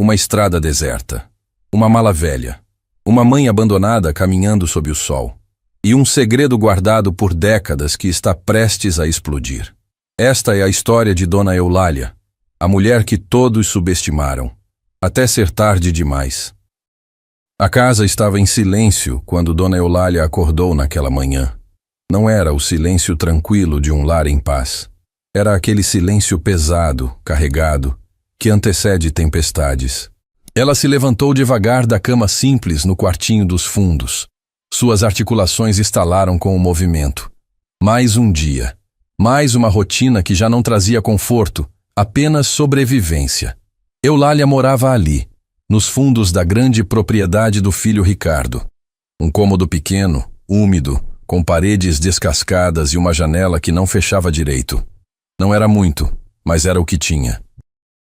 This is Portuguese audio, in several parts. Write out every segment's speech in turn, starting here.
uma estrada deserta, uma mala velha, uma mãe abandonada caminhando sob o sol, e um segredo guardado por décadas que está prestes a explodir. Esta é a história de Dona Eulália, a mulher que todos subestimaram, até ser tarde demais. A casa estava em silêncio quando Dona Eulália acordou naquela manhã. Não era o silêncio tranquilo de um lar em paz. Era aquele silêncio pesado, carregado, que antecede tempestades. Ela se levantou devagar da cama simples no quartinho dos fundos. Suas articulações estalaram com o movimento. Mais um dia. Mais uma rotina que já não trazia conforto, apenas sobrevivência. Eulália morava ali, nos fundos da grande propriedade do filho Ricardo. Um cômodo pequeno, úmido, com paredes descascadas e uma janela que não fechava direito. Não era muito, mas era o que tinha.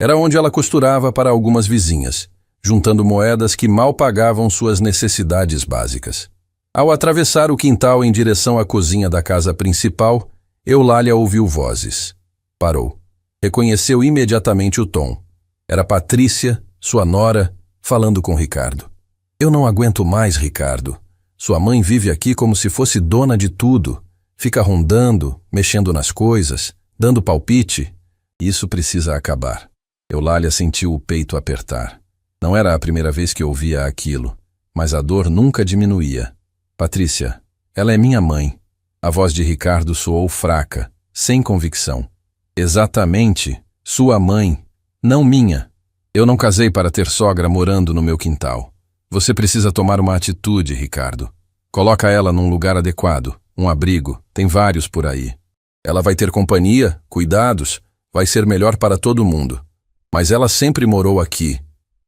Era onde ela costurava para algumas vizinhas, juntando moedas que mal pagavam suas necessidades básicas. Ao atravessar o quintal em direção à cozinha da casa principal, Eulália ouviu vozes. Parou. Reconheceu imediatamente o tom. Era Patrícia, sua nora, falando com Ricardo. Eu não aguento mais, Ricardo. Sua mãe vive aqui como se fosse dona de tudo. Fica rondando, mexendo nas coisas, dando palpite. Isso precisa acabar. Eulália sentiu o peito apertar. Não era a primeira vez que ouvia aquilo, mas a dor nunca diminuía. Patrícia, ela é minha mãe. A voz de Ricardo soou fraca, sem convicção. Exatamente, sua mãe, não minha. Eu não casei para ter sogra morando no meu quintal. Você precisa tomar uma atitude, Ricardo. Coloca ela num lugar adequado, um abrigo, tem vários por aí. Ela vai ter companhia, cuidados, vai ser melhor para todo mundo. Mas ela sempre morou aqui.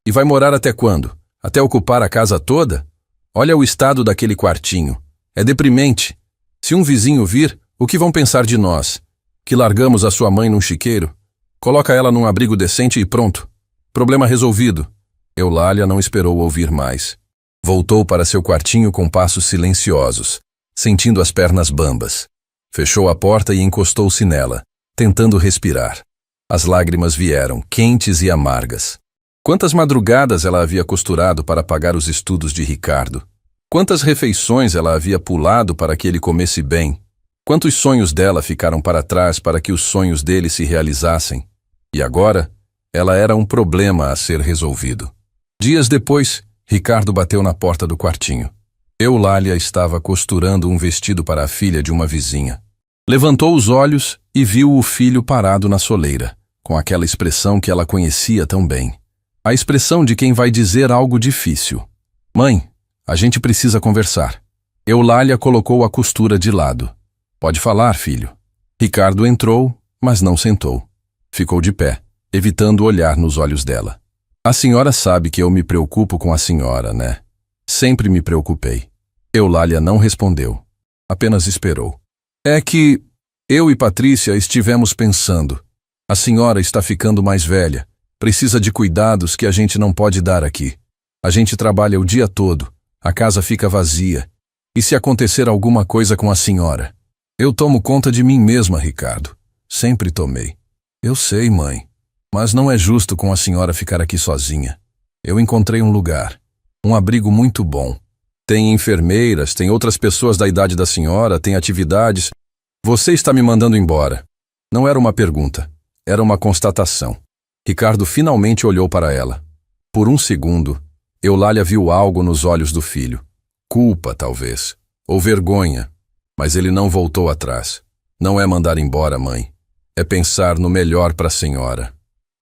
E vai morar até quando? Até ocupar a casa toda? Olha o estado daquele quartinho. É deprimente. Se um vizinho vir, o que vão pensar de nós? Que largamos a sua mãe num chiqueiro? Coloca ela num abrigo decente e pronto. Problema resolvido. Eulália não esperou ouvir mais. Voltou para seu quartinho com passos silenciosos, sentindo as pernas bambas. Fechou a porta e encostou-se nela, tentando respirar. As lágrimas vieram, quentes e amargas. Quantas madrugadas ela havia costurado para pagar os estudos de Ricardo? Quantas refeições ela havia pulado para que ele comesse bem? Quantos sonhos dela ficaram para trás para que os sonhos dele se realizassem? E agora, ela era um problema a ser resolvido. Dias depois, Ricardo bateu na porta do quartinho. Eulália estava costurando um vestido para a filha de uma vizinha. Levantou os olhos e viu o filho parado na soleira, com aquela expressão que ela conhecia tão bem. A expressão de quem vai dizer algo difícil. Mãe, a gente precisa conversar. Eulália colocou a costura de lado. Pode falar, filho. Ricardo entrou, mas não sentou. Ficou de pé, evitando olhar nos olhos dela. A senhora sabe que eu me preocupo com a senhora, né? Sempre me preocupei. Eulália não respondeu. Apenas esperou. É que eu e Patrícia estivemos pensando. A senhora está ficando mais velha. Precisa de cuidados que a gente não pode dar aqui. A gente trabalha o dia todo. A casa fica vazia. E se acontecer alguma coisa com a senhora? Eu tomo conta de mim mesma, Ricardo. Sempre tomei. Eu sei, mãe. Mas não é justo com a senhora ficar aqui sozinha. Eu encontrei um lugar. Um abrigo muito bom. Tem enfermeiras, tem outras pessoas da idade da senhora, tem atividades. Você está me mandando embora. Não era uma pergunta. Era uma constatação. Ricardo finalmente olhou para ela. Por um segundo, Eulália viu algo nos olhos do filho. Culpa, talvez. Ou vergonha. Mas ele não voltou atrás. Não é mandar embora, mãe. É pensar no melhor para a senhora.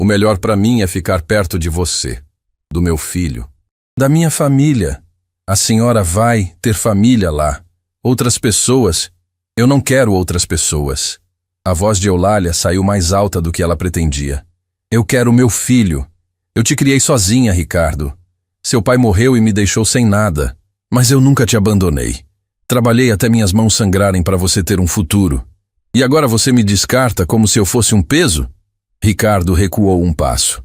O melhor para mim é ficar perto de você, do meu filho, da minha família. A senhora vai ter família lá. Outras pessoas. Eu não quero outras pessoas. A voz de Eulália saiu mais alta do que ela pretendia. Eu quero meu filho. Eu te criei sozinha, Ricardo. Seu pai morreu e me deixou sem nada. Mas eu nunca te abandonei. Trabalhei até minhas mãos sangrarem para você ter um futuro. E agora você me descarta como se eu fosse um peso? Ricardo recuou um passo.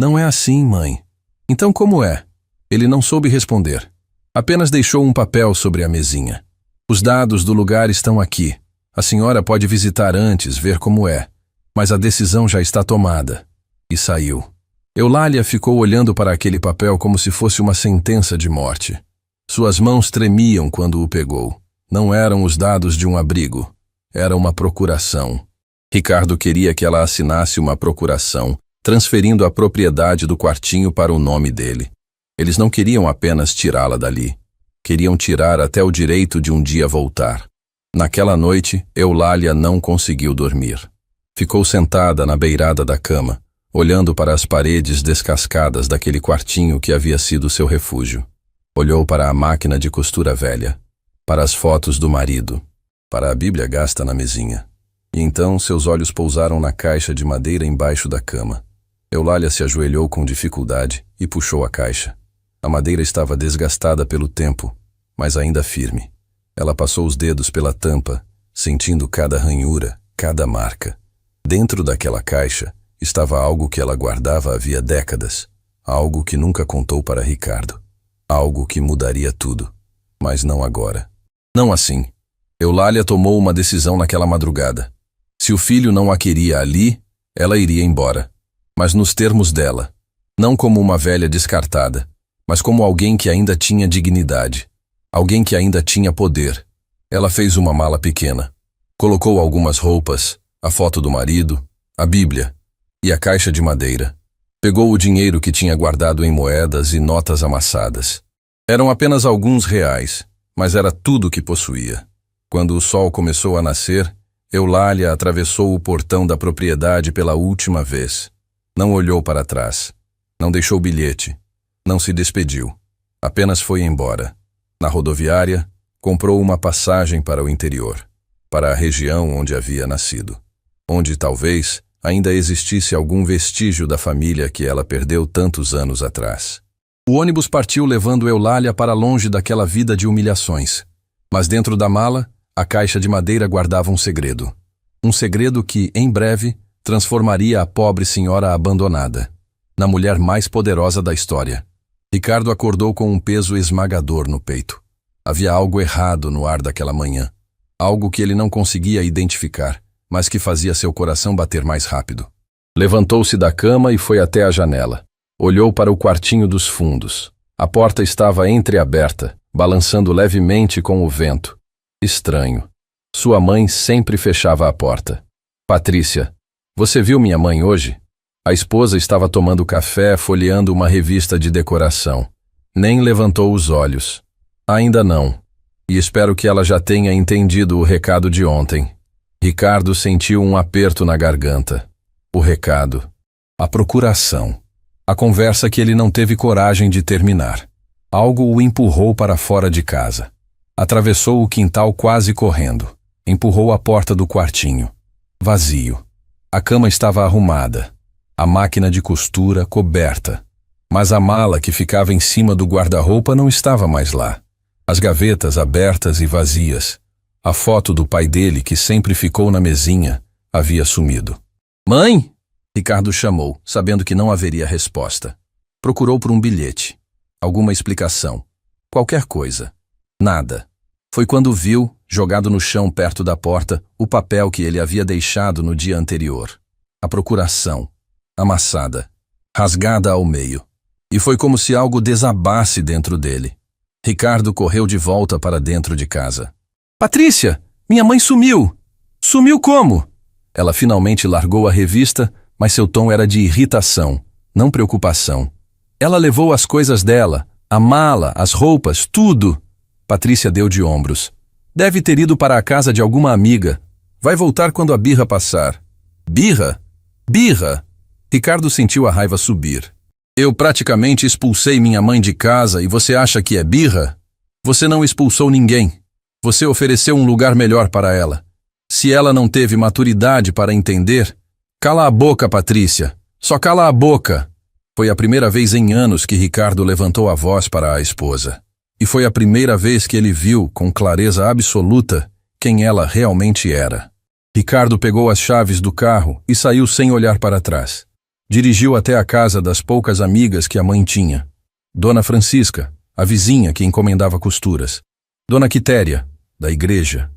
Não é assim, mãe. Então como é? Ele não soube responder. Apenas deixou um papel sobre a mesinha. Os dados do lugar estão aqui. A senhora pode visitar antes, ver como é. Mas a decisão já está tomada. E saiu. Eulália ficou olhando para aquele papel como se fosse uma sentença de morte. Suas mãos tremiam quando o pegou. Não eram os dados de um abrigo. Era uma procuração. Ricardo queria que ela assinasse uma procuração, transferindo a propriedade do quartinho para o nome dele. Eles não queriam apenas tirá-la dali. Queriam tirar até o direito de um dia voltar. Naquela noite, Eulália não conseguiu dormir. Ficou sentada na beirada da cama, olhando para as paredes descascadas daquele quartinho que havia sido seu refúgio. Olhou para a máquina de costura velha, para as fotos do marido, para a Bíblia gasta na mesinha. E então seus olhos pousaram na caixa de madeira embaixo da cama. Eulália se ajoelhou com dificuldade e puxou a caixa. A madeira estava desgastada pelo tempo, mas ainda firme. Ela passou os dedos pela tampa, sentindo cada ranhura, cada marca. Dentro daquela caixa estava algo que ela guardava havia décadas, algo que nunca contou para Ricardo, algo que mudaria tudo, mas não agora. Não assim. Eulália tomou uma decisão naquela madrugada. Se o filho não a queria ali, ela iria embora, mas nos termos dela, não como uma velha descartada, mas como alguém que ainda tinha dignidade, alguém que ainda tinha poder. Ela fez uma mala pequena, colocou algumas roupas, a foto do marido, a Bíblia e a caixa de madeira. Pegou o dinheiro que tinha guardado em moedas e notas amassadas. Eram apenas alguns reais, mas era tudo o que possuía. Quando o sol começou a nascer, Eulália atravessou o portão da propriedade pela última vez. Não olhou para trás. Não deixou bilhete. Não se despediu. Apenas foi embora. Na rodoviária, comprou uma passagem para o interior, para a região onde havia nascido, onde talvez ainda existisse algum vestígio da família que ela perdeu tantos anos atrás. O ônibus partiu levando Eulália para longe daquela vida de humilhações, mas dentro da mala, a caixa de madeira guardava um segredo. Um segredo que, em breve, transformaria a pobre senhora abandonada na mulher mais poderosa da história. Ricardo acordou com um peso esmagador no peito. Havia algo errado no ar daquela manhã, algo que ele não conseguia identificar, mas que fazia seu coração bater mais rápido. Levantou-se da cama e foi até a janela. Olhou para o quartinho dos fundos. A porta estava entreaberta, balançando levemente com o vento. Estranho. Sua mãe sempre fechava a porta. Patrícia, você viu minha mãe hoje? A esposa estava tomando café, folheando uma revista de decoração. Nem levantou os olhos. Ainda não. E espero que ela já tenha entendido o recado de ontem. Ricardo sentiu um aperto na garganta. O recado. A procuração. A conversa que ele não teve coragem de terminar. Algo o empurrou para fora de casa. Atravessou o quintal quase correndo. Empurrou a porta do quartinho. Vazio. A cama estava arrumada. A máquina de costura coberta. Mas a mala que ficava em cima do guarda-roupa não estava mais lá. As gavetas abertas e vazias. A foto do pai dele, que sempre ficou na mesinha, havia sumido. Mãe! Ricardo chamou, sabendo que não haveria resposta. Procurou por um bilhete. Alguma explicação. Qualquer coisa. Nada. Foi quando viu, jogado no chão perto da porta, o papel que ele havia deixado no dia anterior. A procuração. Amassada. Rasgada ao meio. E foi como se algo desabasse dentro dele. Ricardo correu de volta para dentro de casa. Patrícia! Minha mãe sumiu! Sumiu como? Ela finalmente largou a revista, mas seu tom era de irritação, não preocupação. Ela levou as coisas dela, a mala, as roupas, tudo. Patrícia deu de ombros. Deve ter ido para a casa de alguma amiga. Vai voltar quando a birra passar. Birra? Birra! Ricardo sentiu a raiva subir. Eu praticamente expulsei minha mãe de casa e você acha que é birra? Você não expulsou ninguém. Você ofereceu um lugar melhor para ela. Se ela não teve maturidade para entender, cala a boca, Patrícia. Só cala a boca. Foi a primeira vez em anos que Ricardo levantou a voz para a esposa. E foi a primeira vez que ele viu, com clareza absoluta, quem ela realmente era. Ricardo pegou as chaves do carro e saiu sem olhar para trás. Dirigiu até a casa das poucas amigas que a mãe tinha. Dona Francisca, a vizinha que encomendava costuras. Dona Quitéria, da igreja.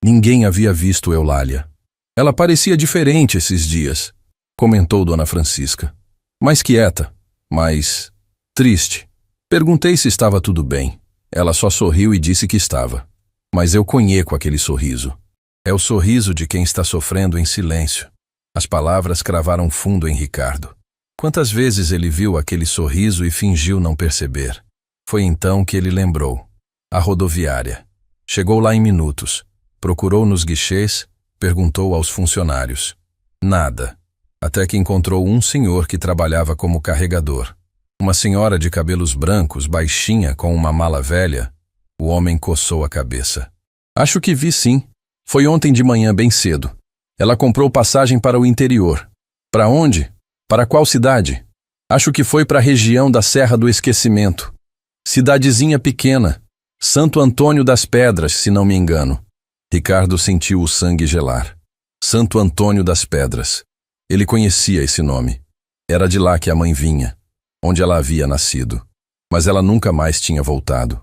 Ninguém havia visto Eulália. Ela parecia diferente esses dias, comentou Dona Francisca. mais quieta, mais triste. Perguntei se estava tudo bem. Ela só sorriu e disse que estava. Mas eu conheço aquele sorriso. É o sorriso de quem está sofrendo em silêncio. As palavras cravaram fundo em Ricardo. Quantas vezes ele viu aquele sorriso e fingiu não perceber? Foi então que ele lembrou. A rodoviária. Chegou lá em minutos. Procurou nos guichês, perguntou aos funcionários. Nada. Até que encontrou um senhor que trabalhava como carregador. Uma senhora de cabelos brancos, baixinha, com uma mala velha. O homem coçou a cabeça. Acho que vi sim. Foi ontem de manhã bem cedo. Ela comprou passagem para o interior. Para onde? Para qual cidade? Acho que foi para a região da Serra do Esquecimento. Cidadezinha pequena. Santo Antônio das Pedras, se não me engano. Ricardo sentiu o sangue gelar. Santo Antônio das Pedras. Ele conhecia esse nome. Era de lá que a mãe vinha, onde ela havia nascido. Mas ela nunca mais tinha voltado.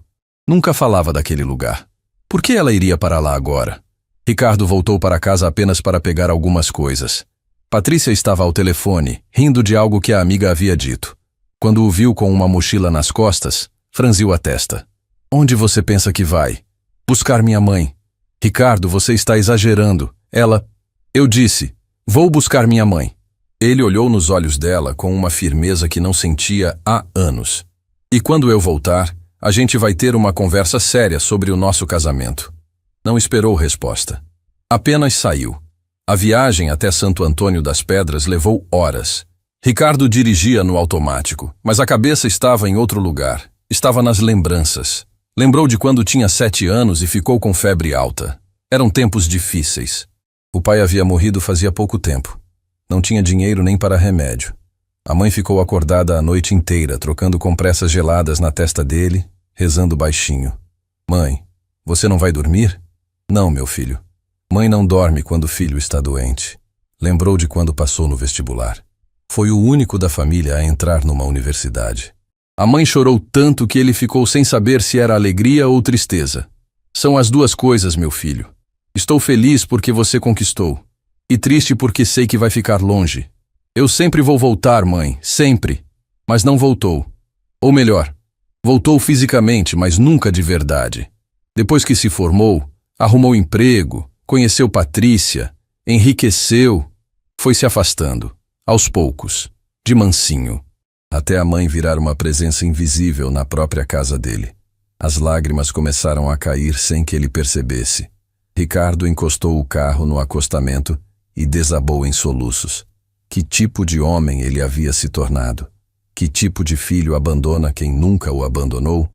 Nunca falava daquele lugar. Por que ela iria para lá agora? Ricardo voltou para casa apenas para pegar algumas coisas. Patrícia estava ao telefone, rindo de algo que a amiga havia dito. Quando o viu com uma mochila nas costas, franziu a testa. Onde você pensa que vai? Buscar minha mãe. Ricardo, você está exagerando. Ela... Eu disse, vou buscar minha mãe. Ele olhou nos olhos dela com uma firmeza que não sentia há anos. E quando eu voltar, a gente vai ter uma conversa séria sobre o nosso casamento. Não esperou resposta. Apenas saiu. A viagem até Santo Antônio das Pedras levou horas. Ricardo dirigia no automático, mas a cabeça estava em outro lugar. Estava nas lembranças. Lembrou de quando tinha 7 anos e ficou com febre alta. Eram tempos difíceis. O pai havia morrido fazia pouco tempo. Não tinha dinheiro nem para remédio. A mãe ficou acordada a noite inteira, trocando compressas geladas na testa dele, rezando baixinho. Mãe, você não vai dormir? Não, meu filho. Mãe não dorme quando o filho está doente. Lembrou de quando passou no vestibular. Foi o único da família a entrar numa universidade. A mãe chorou tanto que ele ficou sem saber se era alegria ou tristeza. São as duas coisas, meu filho. Estou feliz porque você conquistou. E triste porque sei que vai ficar longe. Eu sempre vou voltar, mãe, sempre. Mas não voltou. Ou melhor, voltou fisicamente, mas nunca de verdade. Depois que se formou, arrumou emprego, conheceu Patrícia, enriqueceu, foi se afastando, aos poucos, de mansinho, até a mãe virar uma presença invisível na própria casa dele. As lágrimas começaram a cair sem que ele percebesse. Ricardo encostou o carro no acostamento e desabou em soluços. Que tipo de homem ele havia se tornado? Que tipo de filho abandona quem nunca o abandonou?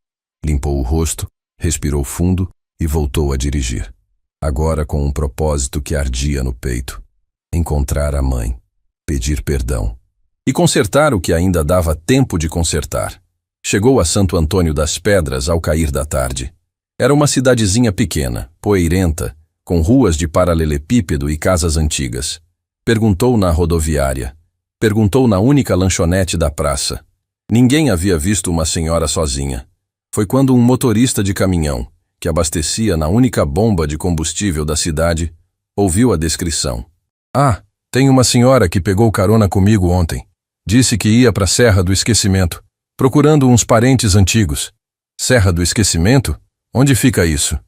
Limpou o rosto, respirou fundo e voltou a dirigir. Agora com um propósito que ardia no peito. Encontrar a mãe. Pedir perdão. E consertar o que ainda dava tempo de consertar. Chegou a Santo Antônio das Pedras ao cair da tarde. Era uma cidadezinha pequena, poeirenta, com ruas de paralelepípedo e casas antigas. Perguntou na rodoviária. Perguntou na única lanchonete da praça. Ninguém havia visto uma senhora sozinha. Foi quando um motorista de caminhão, que abastecia na única bomba de combustível da cidade, ouviu a descrição. Ah, tem uma senhora que pegou carona comigo ontem. Disse que ia para a Serra do Esquecimento, procurando uns parentes antigos. Serra do Esquecimento? Onde fica isso?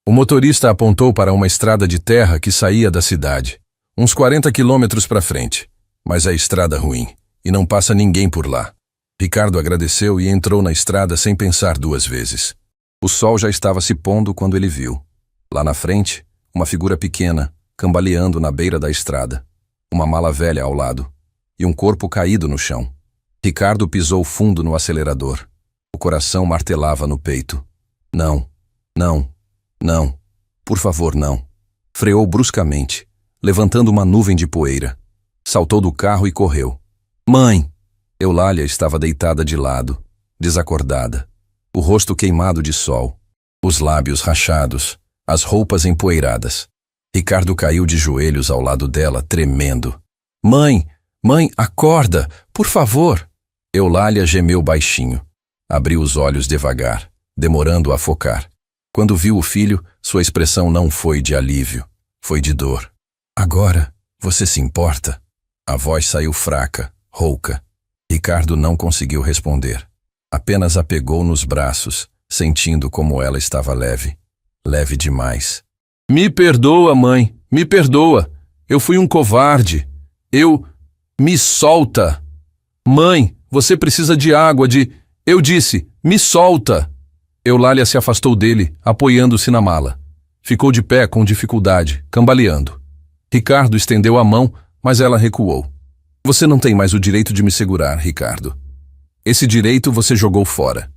O motorista apontou para uma estrada de terra que saía da cidade. Uns 40 quilômetros para frente. Mas é estrada ruim, e não passa ninguém por lá. Ricardo agradeceu e entrou na estrada sem pensar 2 vezes. O sol já estava se pondo quando ele viu. Lá na frente, uma figura pequena, cambaleando na beira da estrada. Uma mala velha ao lado. E um corpo caído no chão. Ricardo pisou fundo no acelerador. O coração martelava no peito. Não, não, não. Por favor, não. Freou bruscamente, levantando uma nuvem de poeira. Saltou do carro e correu. Mãe! Eulália estava deitada de lado, desacordada. O rosto queimado de sol. Os lábios rachados. As roupas empoeiradas. Ricardo caiu de joelhos ao lado dela, tremendo. Mãe! Mãe, acorda! Por favor! Eulália gemeu baixinho. Abriu os olhos devagar, demorando a focar. Quando viu o filho, sua expressão não foi de alívio, foi de dor. Agora, você se importa? A voz saiu fraca, rouca. Ricardo não conseguiu responder. Apenas a pegou nos braços, sentindo como ela estava leve. Leve demais. Me perdoa, mãe. Me perdoa. Eu fui um covarde. Me solta. Mãe, você precisa de água, Eu disse, me solta. Eulália se afastou dele, apoiando-se na mala. Ficou de pé com dificuldade, cambaleando. Ricardo estendeu a mão, mas ela recuou. Você não tem mais o direito de me segurar, Ricardo. Esse direito você jogou fora.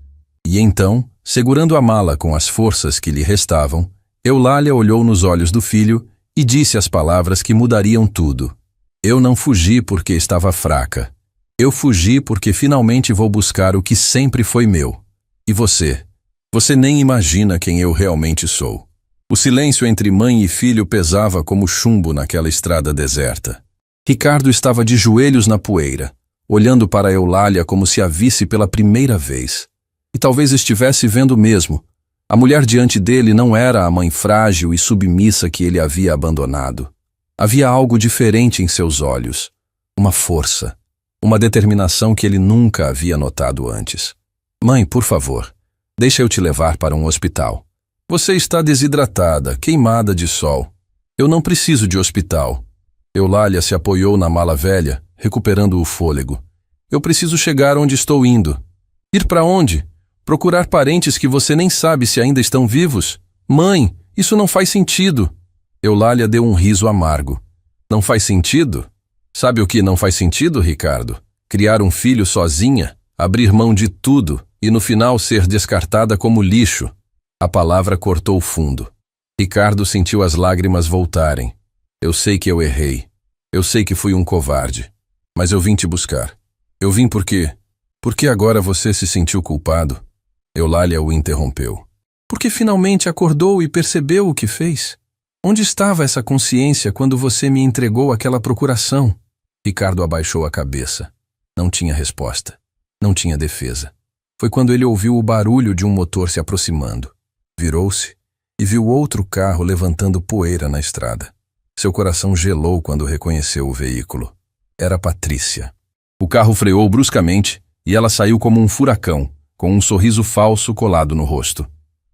E então, segurando a mala com as forças que lhe restavam, Eulália olhou nos olhos do filho e disse as palavras que mudariam tudo. Eu não fugi porque estava fraca. Eu fugi porque finalmente vou buscar o que sempre foi meu. E você? Você nem imagina quem eu realmente sou. O silêncio entre mãe e filho pesava como chumbo naquela estrada deserta. Ricardo estava de joelhos na poeira, olhando para Eulália como se a visse pela primeira vez. E talvez estivesse vendo mesmo. A mulher diante dele não era a mãe frágil e submissa que ele havia abandonado. Havia algo diferente em seus olhos. Uma força. Uma determinação que ele nunca havia notado antes. Mãe, por favor, deixa eu te levar para um hospital. Você está desidratada, queimada de sol. Eu não preciso de hospital. Eulália se apoiou na mala velha, recuperando o fôlego. Eu preciso chegar onde estou indo. Ir para onde? Procurar parentes que você nem sabe se ainda estão vivos? Mãe, isso não faz sentido. Eulália deu um riso amargo. Não faz sentido? Sabe o que não faz sentido, Ricardo? Criar um filho sozinha, abrir mão de tudo e no final ser descartada como lixo. A palavra cortou fundo. Ricardo sentiu as lágrimas voltarem. Eu sei que eu errei. Eu sei que fui um covarde. Mas eu vim te buscar. Eu vim porque agora você se sentiu culpado? Eulália o interrompeu. Porque finalmente acordou e percebeu o que fez? Onde estava essa consciência quando você me entregou aquela procuração? Ricardo abaixou a cabeça. Não tinha resposta. Não tinha defesa. Foi quando ele ouviu o barulho de um motor se aproximando. Virou-se e viu outro carro levantando poeira na estrada. Seu coração gelou quando reconheceu o veículo. Era Patrícia. O carro freou bruscamente e ela saiu como um furacão, com um sorriso falso colado no rosto.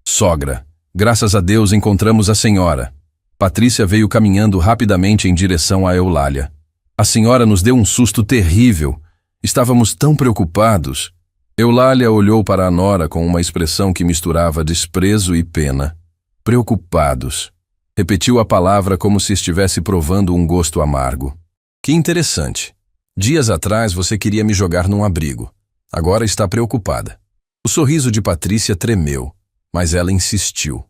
Sogra, graças a Deus encontramos a senhora. Patrícia veio caminhando rapidamente em direção a Eulália. A senhora nos deu um susto terrível. Estávamos tão preocupados. Eulália olhou para a nora com uma expressão que misturava desprezo e pena. Preocupados. Repetiu a palavra como se estivesse provando um gosto amargo. Que interessante. Dias atrás você queria me jogar num abrigo. Agora está preocupada. O sorriso de Patrícia tremeu, mas ela insistiu.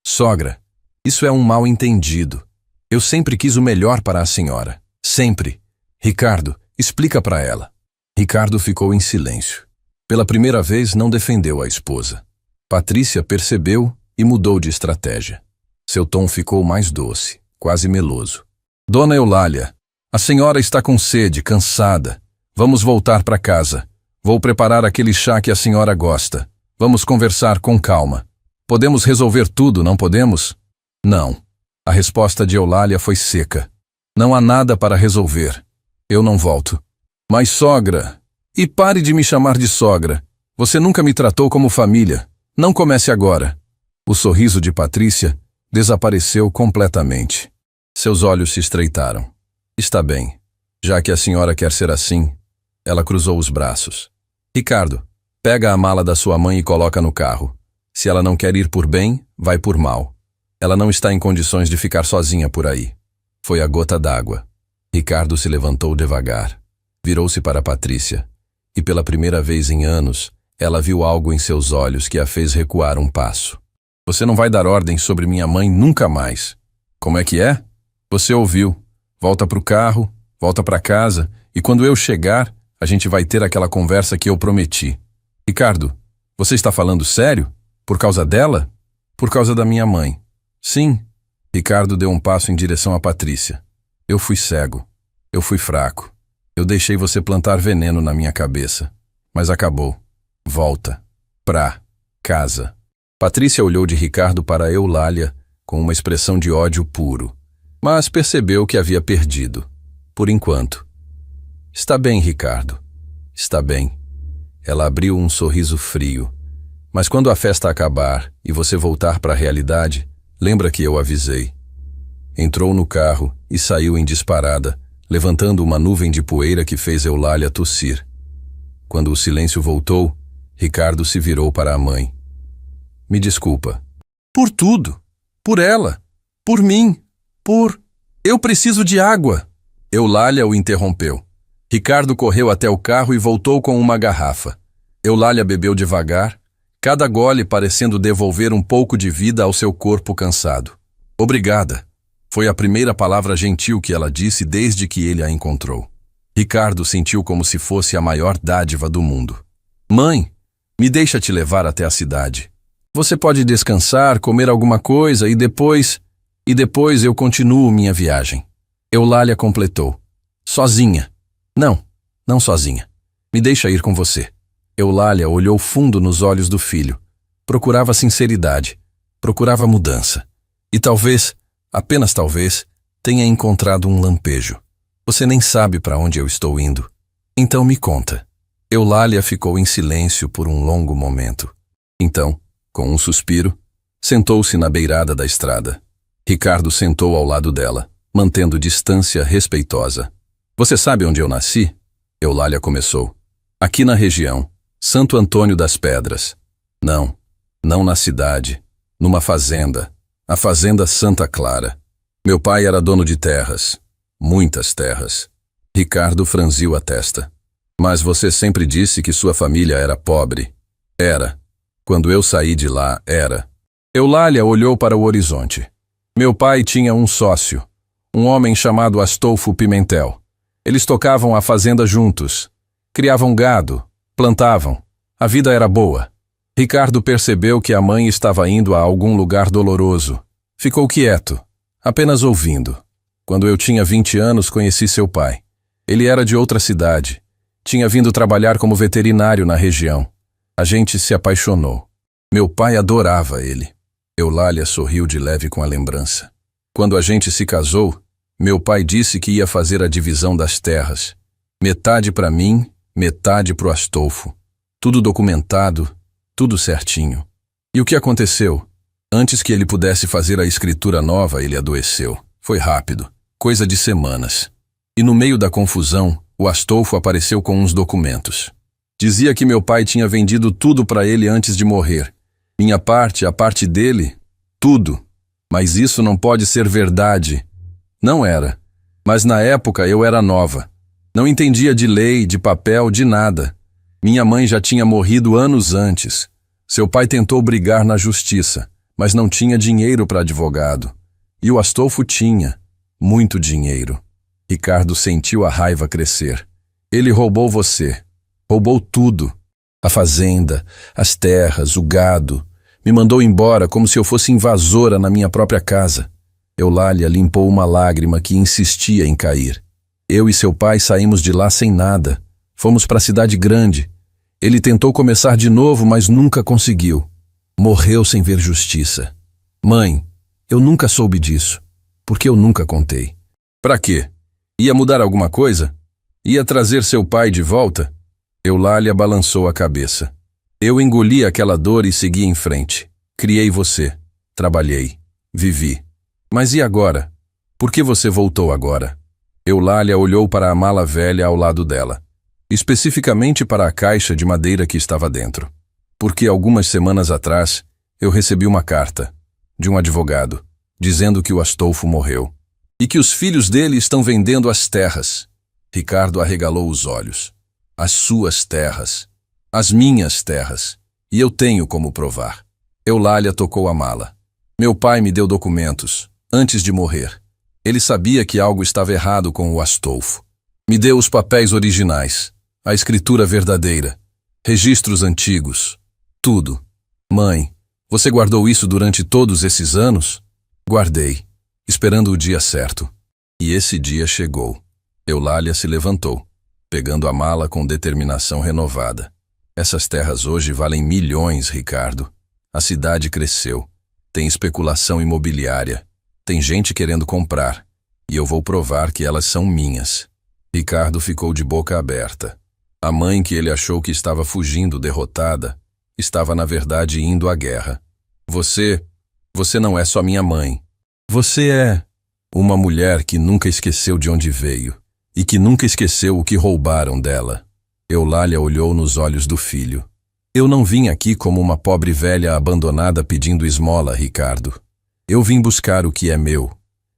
Sogra, isso é um mal-entendido. Eu sempre quis o melhor para a senhora. Sempre. Ricardo, explica para ela. Ricardo ficou em silêncio. Pela primeira vez não defendeu a esposa. Patrícia percebeu e mudou de estratégia. Seu tom ficou mais doce, quase meloso. Dona Eulália, a senhora está com sede, cansada. Vamos voltar para casa. Vou preparar aquele chá que a senhora gosta. Vamos conversar com calma. Podemos resolver tudo, não podemos? Não. A resposta de Eulália foi seca. Não há nada para resolver. Eu não volto. Mas sogra... E pare de me chamar de sogra. Você nunca me tratou como família. Não comece agora. O sorriso de Patrícia desapareceu completamente. Seus olhos se estreitaram. Está bem. Já que a senhora quer ser assim... Ela cruzou os braços. Ricardo, pega a mala da sua mãe e coloca no carro. Se ela não quer ir por bem, vai por mal. Ela não está em condições de ficar sozinha por aí. Foi a gota d'água. Ricardo se levantou devagar. Virou-se para Patrícia. E pela primeira vez em anos, ela viu algo em seus olhos que a fez recuar um passo. Você não vai dar ordem sobre minha mãe nunca mais. Como é que é? Você ouviu. Volta pro carro, volta para casa, e quando eu chegar, a gente vai ter aquela conversa que eu prometi. Ricardo, você está falando sério? Por causa dela? Por causa da minha mãe. Sim. Ricardo deu um passo em direção a Patrícia. Eu fui cego. Eu fui fraco. Eu deixei você plantar veneno na minha cabeça. Mas acabou. Volta. Pra casa. Patrícia olhou de Ricardo para Eulália com uma expressão de ódio puro. Mas percebeu que havia perdido. Por enquanto. Está bem, Ricardo. está bem. Ela abriu um sorriso frio. Mas quando a festa acabar e você voltar para a realidade, lembra que eu avisei. Entrou no carro e saiu em disparada, levantando uma nuvem de poeira que fez Eulália tossir. Quando o silêncio voltou, Ricardo se virou para a mãe. Me desculpa. Por tudo. Por ela. Por mim. Eu preciso de água. Eulália o interrompeu. Ricardo correu até o carro e voltou com uma garrafa. Eulália bebeu devagar, cada gole parecendo devolver um pouco de vida ao seu corpo cansado. Obrigada. Foi a primeira palavra gentil que ela disse desde que ele a encontrou. Ricardo sentiu como se fosse a maior dádiva do mundo. Mãe, me deixa te levar até a cidade. Você pode descansar, comer alguma coisa e depois eu continuo minha viagem. Eulália completou. Sozinha. Não sozinha. Me deixa ir com você. Eulália olhou fundo nos olhos do filho. Procurava sinceridade. Procurava mudança. E talvez, apenas talvez, tenha encontrado um lampejo. Você nem sabe para onde eu estou indo. Então me conta. Eulália ficou em silêncio por um longo momento. Então, com um suspiro, sentou-se na beirada da estrada. Ricardo sentou ao lado dela, mantendo distância respeitosa. Você sabe onde eu nasci? Eulália começou. Aqui na região, Santo Antônio das Pedras. Não na cidade, numa fazenda, a Fazenda Santa Clara. Meu pai era dono de terras, muitas terras. Ricardo franziu a testa. Mas você sempre disse que sua família era pobre. Era. Quando eu saí de lá, era. Eulália olhou para o horizonte. Meu pai tinha um sócio, um homem chamado Astolfo Pimentel. Eles tocavam a fazenda juntos. Criavam gado, plantavam. A vida era boa. Ricardo percebeu que a mãe estava indo a algum lugar doloroso. Ficou quieto, apenas ouvindo. Quando eu tinha 20 anos, conheci seu pai. Ele era de outra cidade. Tinha vindo trabalhar como veterinário na região. A gente se apaixonou. Meu pai adorava ele. Eulália sorriu de leve com a lembrança. Quando a gente se casou, meu pai disse que ia fazer a divisão das terras. Metade para mim, metade pro Astolfo. Tudo documentado, tudo certinho. E o que aconteceu? Antes que ele pudesse fazer a escritura nova, ele adoeceu. Foi rápido, coisa de semanas. E no meio da confusão, o Astolfo apareceu com uns documentos. Dizia que meu pai tinha vendido tudo para ele antes de morrer. Minha parte, a parte dele, tudo. Mas isso não pode ser verdade. Não era. Mas na época eu era nova. Não entendia de lei, de papel, de nada. Minha mãe já tinha morrido anos antes. Seu pai tentou brigar na justiça, mas não tinha dinheiro para advogado. E o Astolfo tinha. Muito dinheiro. Ricardo sentiu a raiva crescer. Ele roubou você. Roubou tudo. A fazenda, as terras, o gado. Me mandou embora como se eu fosse invasora na minha própria casa. Eulália limpou uma lágrima que insistia em cair. Eu e seu pai saímos de lá sem nada. Fomos para a cidade grande. Ele tentou começar de novo, mas nunca conseguiu. Morreu sem ver justiça. Mãe, eu nunca soube disso. Porque eu nunca contei. Pra quê? Ia mudar alguma coisa? Ia trazer seu pai de volta? Eulália balançou a cabeça. Eu engoli aquela dor e segui em frente. Criei você. Trabalhei. Vivi. Mas e agora? Por que você voltou agora? Eulália olhou para a mala velha ao lado dela. Especificamente para a caixa de madeira que estava dentro. Porque algumas semanas atrás, eu recebi uma carta de um advogado, dizendo que o Astolfo morreu. E que os filhos dele estão vendendo as terras. Ricardo arregalou os olhos. As suas terras. As minhas terras. E eu tenho como provar. Eulália tocou a mala. Meu pai me deu documentos, antes de morrer. Ele sabia que algo estava errado com o Astolfo. Me deu os papéis originais, a escritura verdadeira, registros antigos, tudo. Mãe, você guardou isso durante todos esses anos? Guardei, esperando o dia certo. E esse dia chegou. Eulália se levantou, pegando a mala com determinação renovada. Essas terras hoje valem milhões, Ricardo. A cidade cresceu. Tem especulação imobiliária. Tem gente querendo comprar. E eu vou provar que elas são minhas. Ricardo ficou de boca aberta. A mãe que ele achou que estava fugindo derrotada, estava na verdade indo à guerra. Você não é só minha mãe. Você é uma mulher que nunca esqueceu de onde veio e que nunca esqueceu o que roubaram dela. Eulália olhou nos olhos do filho. Eu não vim aqui como uma pobre velha abandonada pedindo esmola, Ricardo. Eu vim buscar o que é meu.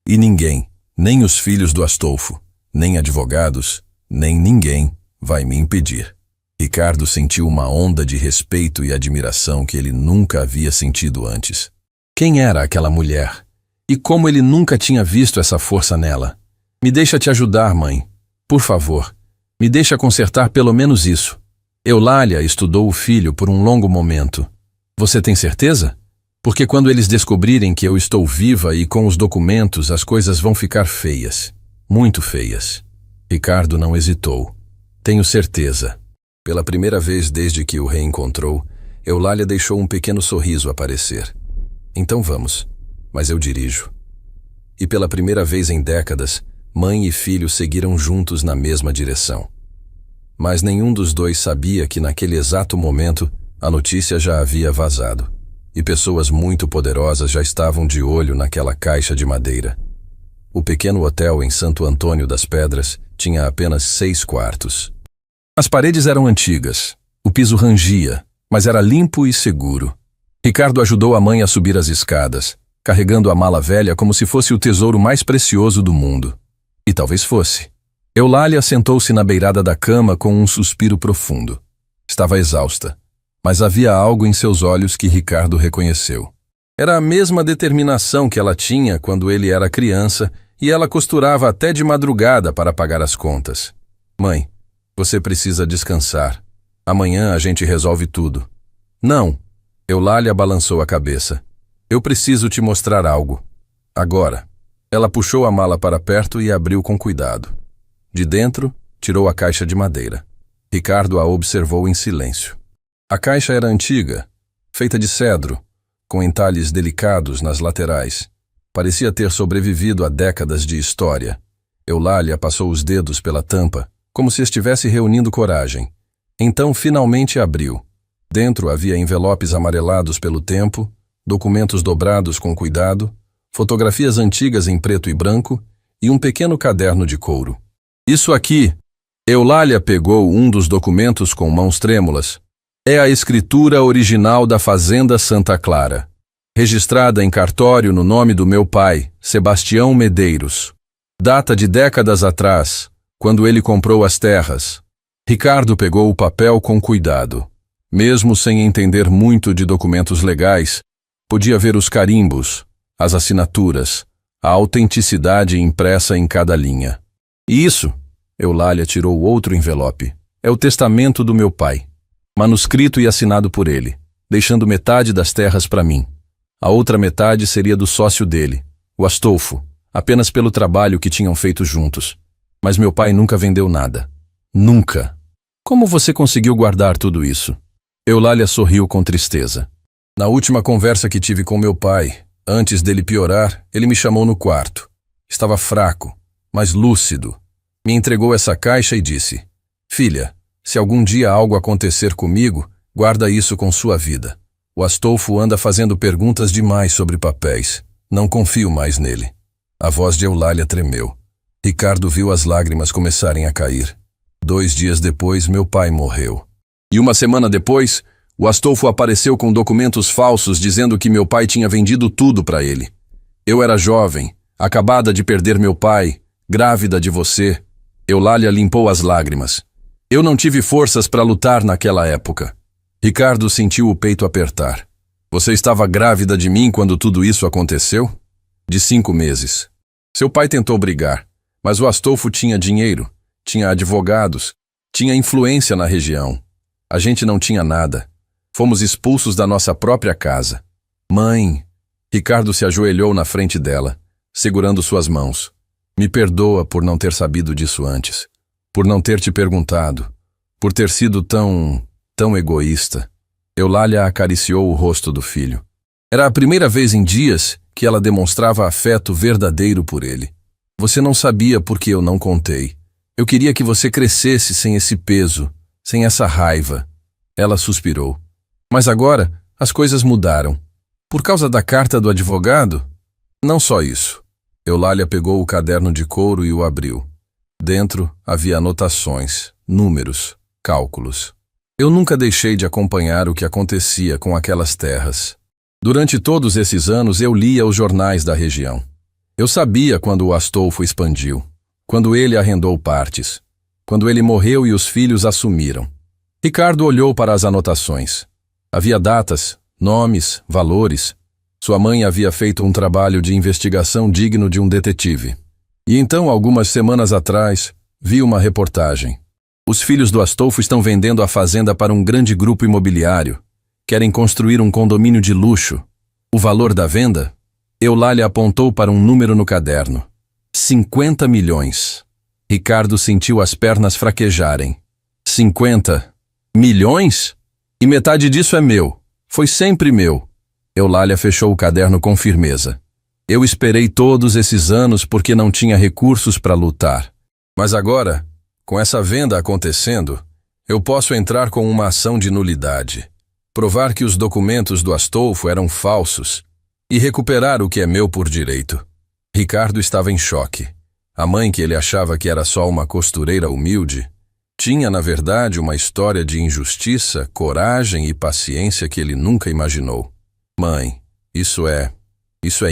E ninguém, nem os filhos do Astolfo, nem advogados, nem ninguém vai me impedir. Ricardo sentiu uma onda de respeito e admiração que ele nunca havia sentido antes. Quem era aquela mulher? E como ele nunca tinha visto essa força nela? Me deixa te ajudar, mãe. Por favor, me deixa consertar pelo menos isso. Eulália estudou o filho por um longo momento. Você tem certeza? Porque quando eles descobrirem que eu estou viva e com os documentos, as coisas vão ficar feias. Muito feias. Ricardo não hesitou. Tenho certeza. Pela primeira vez desde que o reencontrou, Eulália deixou um pequeno sorriso aparecer. Então vamos, mas eu dirijo. E pela primeira vez em décadas, mãe e filho seguiram juntos na mesma direção. Mas nenhum dos dois sabia que naquele exato momento a notícia já havia vazado, e pessoas muito poderosas já estavam de olho naquela caixa de madeira. O pequeno hotel em Santo Antônio das Pedras tinha apenas 6 quartos. As paredes eram antigas, o piso rangia, mas era limpo e seguro. Ricardo ajudou a mãe a subir as escadas, carregando a mala velha como se fosse o tesouro mais precioso do mundo. E talvez fosse. Eulália sentou-se na beirada da cama com um suspiro profundo. Estava exausta, mas havia algo em seus olhos que Ricardo reconheceu. Era a mesma determinação que ela tinha quando ele era criança e ela costurava até de madrugada para pagar as contas. Mãe, você precisa descansar. Amanhã a gente resolve tudo. Não. Eulália balançou a cabeça. Eu preciso te mostrar algo. Agora. Ela puxou a mala para perto e abriu com cuidado. De dentro, tirou a caixa de madeira. Ricardo a observou em silêncio. A caixa era antiga, feita de cedro, com entalhes delicados nas laterais. Parecia ter sobrevivido a décadas de história. Eulália passou os dedos pela tampa, como se estivesse reunindo coragem. Então finalmente abriu. Dentro havia envelopes amarelados pelo tempo, documentos dobrados com cuidado, fotografias antigas em preto e branco e um pequeno caderno de couro. Isso aqui, Eulália pegou um dos documentos com mãos trêmulas, é a escritura original da Fazenda Santa Clara, registrada em cartório no nome do meu pai, Sebastião Medeiros. Data de décadas atrás, quando ele comprou as terras. Ricardo pegou o papel com cuidado. Mesmo sem entender muito de documentos legais, podia ver os carimbos, as assinaturas, a autenticidade impressa em cada linha. E isso, Eulália tirou outro envelope, é o testamento do meu pai, manuscrito e assinado por ele, deixando metade das terras para mim. A outra metade seria do sócio dele, o Astolfo, apenas pelo trabalho que tinham feito juntos. Mas meu pai nunca vendeu nada. Nunca. Como você conseguiu guardar tudo isso? Eulália sorriu com tristeza. Na última conversa que tive com meu pai, antes dele piorar, ele me chamou no quarto. Estava fraco, mas lúcido. Me entregou essa caixa e disse: Filha, se algum dia algo acontecer comigo, guarda isso com sua vida. O Astolfo anda fazendo perguntas demais sobre papéis. Não confio mais nele. A voz de Eulália tremeu. Ricardo viu as lágrimas começarem a cair. 2 dias depois, meu pai morreu. E 1 semana depois, o Astolfo apareceu com documentos falsos dizendo que meu pai tinha vendido tudo para ele. Eu era jovem, acabada de perder meu pai, grávida de você. Eulália limpou as lágrimas. Eu não tive forças para lutar naquela época. Ricardo sentiu o peito apertar. Você estava grávida de mim quando tudo isso aconteceu? De 5 meses. Seu pai tentou brigar, mas o Astolfo tinha dinheiro, tinha advogados, tinha influência na região. A gente não tinha nada. Fomos expulsos da nossa própria casa. Mãe! Ricardo se ajoelhou na frente dela, segurando suas mãos. Me perdoa por não ter sabido disso antes, por não ter te perguntado, por ter sido tão egoísta. Eulália acariciou o rosto do filho. Era a primeira vez em dias que ela demonstrava afeto verdadeiro por ele. Você não sabia porque eu não contei. Eu queria que você crescesse sem esse peso, sem essa raiva. Ela suspirou. Mas agora, as coisas mudaram. Por causa da carta do advogado? Não só isso. Eulália pegou o caderno de couro e o abriu. Dentro havia anotações, números, cálculos. Eu nunca deixei de acompanhar o que acontecia com aquelas terras. Durante todos esses anos eu lia os jornais da região. Eu sabia quando o Astolfo expandiu, quando ele arrendou partes, quando ele morreu e os filhos assumiram. Ricardo olhou para as anotações. Havia datas, nomes, valores. Sua mãe havia feito um trabalho de investigação digno de um detetive. E então, algumas semanas atrás, vi uma reportagem. Os filhos do Astolfo estão vendendo a fazenda para um grande grupo imobiliário. Querem construir um condomínio de luxo. O valor da venda? Eulália apontou para um número no caderno. 50 milhões. Ricardo sentiu as pernas fraquejarem. 50 milhões? E metade disso é meu. Foi sempre meu. Eulália fechou o caderno com firmeza. Eu esperei todos esses anos porque não tinha recursos para lutar. Mas agora, com essa venda acontecendo, eu posso entrar com uma ação de nulidade, provar que os documentos do Astolfo eram falsos e recuperar o que é meu por direito. Ricardo estava em choque. A mãe, que ele achava que era só uma costureira humilde, tinha, na verdade, uma história de injustiça, coragem e paciência que ele nunca imaginou. Mãe, isso é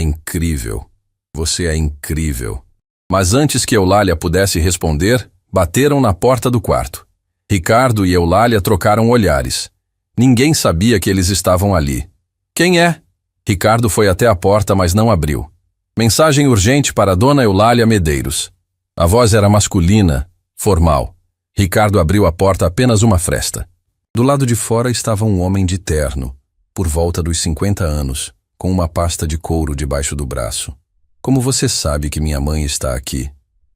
incrível. Você é incrível. Mas antes que Eulália pudesse responder, bateram na porta do quarto. Ricardo e Eulália trocaram olhares. Ninguém sabia que eles estavam ali. Quem é? Ricardo foi até a porta, mas não abriu. Mensagem urgente para Dona Eulália Medeiros. A voz era masculina, formal. Ricardo abriu a porta apenas uma fresta. Do lado de fora estava um homem de terno, por volta dos 50 anos, com uma pasta de couro debaixo do braço. Como você sabe que minha mãe está aqui?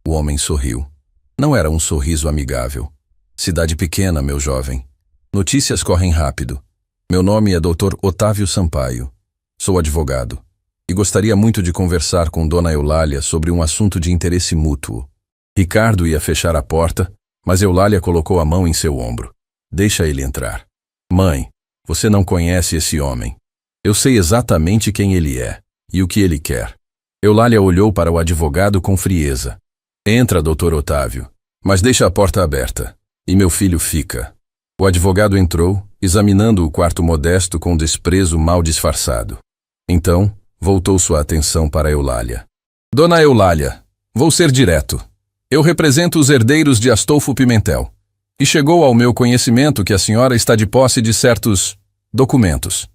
O homem sorriu. Não era um sorriso amigável. Cidade pequena, meu jovem. Notícias correm rápido. Meu nome é Dr. Otávio Sampaio. Sou advogado. E gostaria muito de conversar com Dona Eulália sobre um assunto de interesse mútuo. Ricardo ia fechar a porta, mas Eulália colocou a mão em seu ombro. Deixa ele entrar. Mãe, você não conhece esse homem. Eu sei exatamente quem ele é e o que ele quer. Eulália olhou para o advogado com frieza. Entra, Dr. Otávio, mas deixa a porta aberta. E meu filho fica. O advogado entrou, examinando o quarto modesto com desprezo mal disfarçado. Então, voltou sua atenção para Eulália. Dona Eulália, vou ser direto. Eu represento os herdeiros de Astolfo Pimentel. E chegou ao meu conhecimento que a senhora está de posse de certos documentos.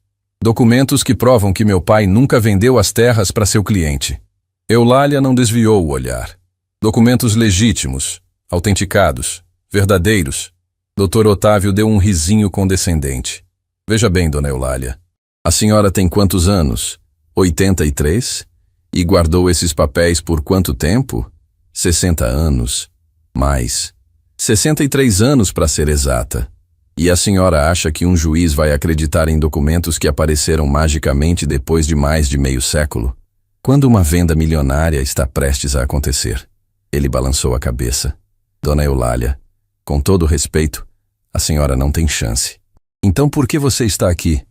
Documentos que provam que meu pai nunca vendeu as terras para seu cliente. Eulália não desviou o olhar. Documentos legítimos, autenticados, verdadeiros. Dr. Otávio deu um risinho condescendente. Veja bem, Dona Eulália. A senhora tem quantos anos? 83? E guardou esses papéis por quanto tempo? 60 anos. Mais. 63 anos para ser exata. E a senhora acha que um juiz vai acreditar em documentos que apareceram magicamente depois de mais de meio século? Quando uma venda milionária está prestes a acontecer? Ele balançou a cabeça. Dona Eulália, com todo respeito, a senhora não tem chance. Então por que você está aqui?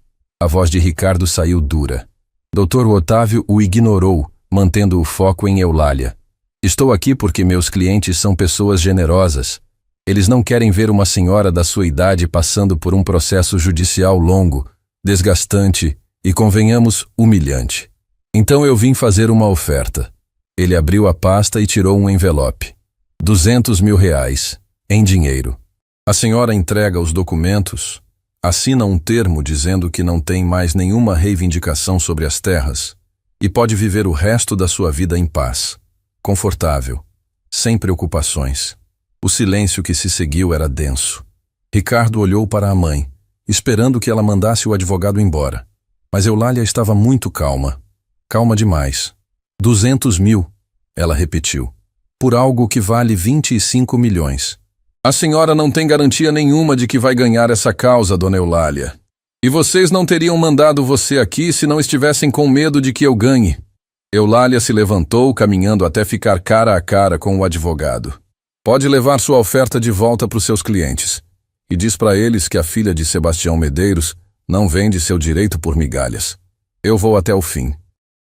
A voz de Ricardo saiu dura. Dr. Otávio o ignorou, mantendo o foco em Eulália. Estou aqui porque meus clientes são pessoas generosas. Eles não querem ver uma senhora da sua idade passando por um processo judicial longo, desgastante e, convenhamos, humilhante. Então eu vim fazer uma oferta. Ele abriu a pasta e tirou um envelope. 200 mil reais, em dinheiro. A senhora entrega os documentos, assina um termo dizendo que não tem mais nenhuma reivindicação sobre as terras e pode viver o resto da sua vida em paz, confortável, sem preocupações. O silêncio que se seguiu era denso. Ricardo olhou para a mãe, esperando que ela mandasse o advogado embora. Mas Eulália estava muito calma. Calma demais. 200 mil, ela repetiu. Por algo que vale 25 milhões. A senhora não tem garantia nenhuma de que vai ganhar essa causa, Dona Eulália. E vocês não teriam mandado você aqui se não estivessem com medo de que eu ganhe. Eulália se levantou, caminhando até ficar cara a cara com o advogado. Pode levar sua oferta de volta para os seus clientes. e diz para eles que a filha de Sebastião Medeiros não vende seu direito por migalhas. Eu vou até o fim.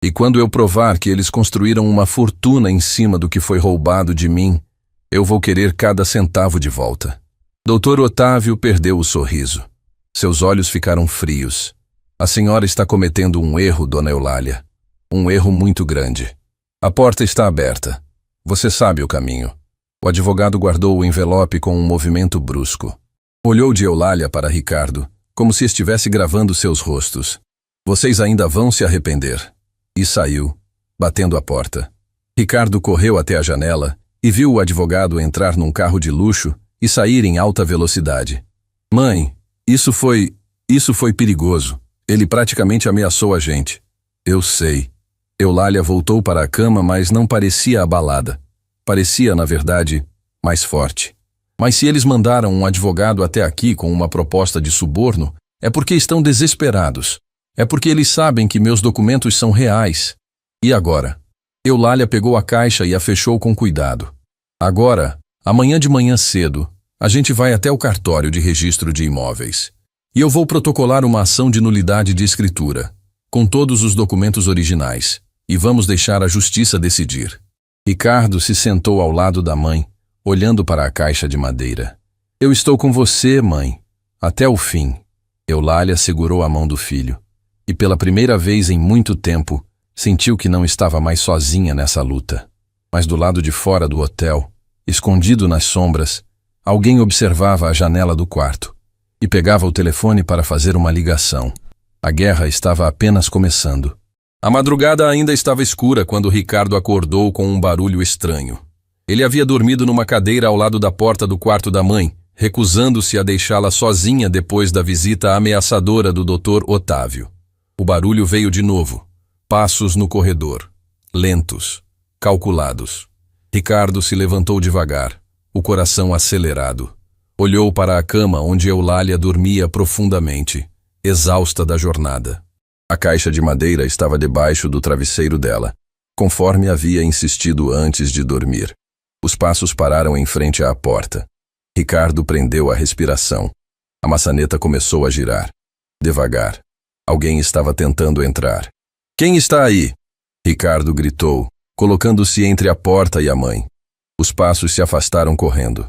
E quando eu provar que eles construíram uma fortuna em cima do que foi roubado de mim, eu vou querer cada centavo de volta. Dr. Otávio perdeu o sorriso. Seus olhos ficaram frios. A senhora está cometendo um erro, dona Eulália. Um erro muito grande. A porta está aberta. Você sabe o caminho. O advogado guardou o envelope com um movimento brusco. Olhou de Eulália para Ricardo, como se estivesse gravando seus rostos. Vocês ainda vão se arrepender. E saiu, batendo a porta. Ricardo correu até a janela e viu o advogado entrar num carro de luxo e sair em alta velocidade. Mãe, isso foi perigoso. Ele praticamente ameaçou a gente. Eu sei. Eulália voltou para a cama, mas não parecia abalada. Parecia, na verdade, mais forte. Mas se eles mandaram um advogado até aqui com uma proposta de suborno, é porque estão desesperados. É porque eles sabem que meus documentos são reais. E agora? Eulália pegou a caixa e a fechou com cuidado. Agora, amanhã de manhã cedo, a gente vai até o cartório de registro de imóveis. E eu vou protocolar uma ação de nulidade de escritura, com todos os documentos originais, e vamos deixar a justiça decidir. Ricardo se sentou ao lado da mãe, olhando para a caixa de madeira. Eu estou com você, mãe, até o fim. Eulália segurou a mão do filho, e pela primeira vez em muito tempo, sentiu que não estava mais sozinha nessa luta. Mas do lado de fora do hotel, escondido nas sombras, alguém observava a janela do quarto e pegava o telefone para fazer uma ligação. A guerra estava apenas começando. A madrugada ainda estava escura quando Ricardo acordou com um barulho estranho. Ele havia dormido numa cadeira ao lado da porta do quarto da mãe, recusando-se a deixá-la sozinha depois da visita ameaçadora do Dr. Otávio. O barulho veio de novo. Passos no corredor. Lentos. Calculados. Ricardo se levantou devagar, o coração acelerado. Olhou para a cama onde Eulália dormia profundamente, exausta da jornada. A caixa de madeira estava debaixo do travesseiro dela, conforme havia insistido antes de dormir. Os passos pararam em frente à porta. Ricardo prendeu a respiração. A maçaneta começou a girar. Devagar. Alguém estava tentando entrar. Quem está aí? Ricardo gritou, colocando-se entre a porta e a mãe. Os passos se afastaram correndo.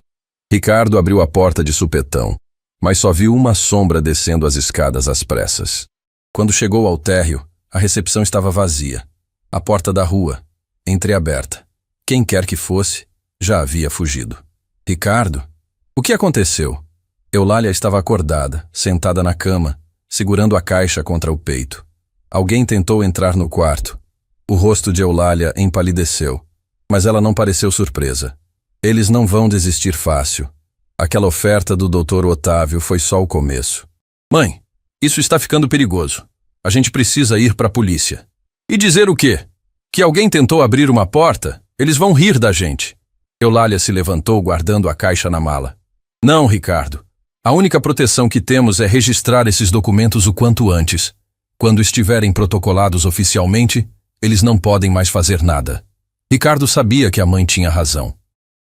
Ricardo abriu a porta de supetão, mas só viu uma sombra descendo as escadas às pressas. Quando chegou ao térreo, a recepção estava vazia. A porta da rua, entreaberta. Quem quer que fosse, já havia fugido. Ricardo? O que aconteceu? Eulália estava acordada, sentada na cama, segurando a caixa contra o peito. Alguém tentou entrar no quarto. O rosto de Eulália empalideceu, mas ela não pareceu surpresa. Eles não vão desistir fácil. Aquela oferta do Dr. Otávio foi só o começo. Mãe, isso está ficando perigoso. A gente precisa ir para a polícia. E dizer o quê? Que alguém tentou abrir uma porta? Eles vão rir da gente. Eulália se levantou guardando a caixa na mala. Não, Ricardo. A única proteção que temos é registrar esses documentos o quanto antes. Quando estiverem protocolados oficialmente, eles não podem mais fazer nada. Ricardo sabia que a mãe tinha razão.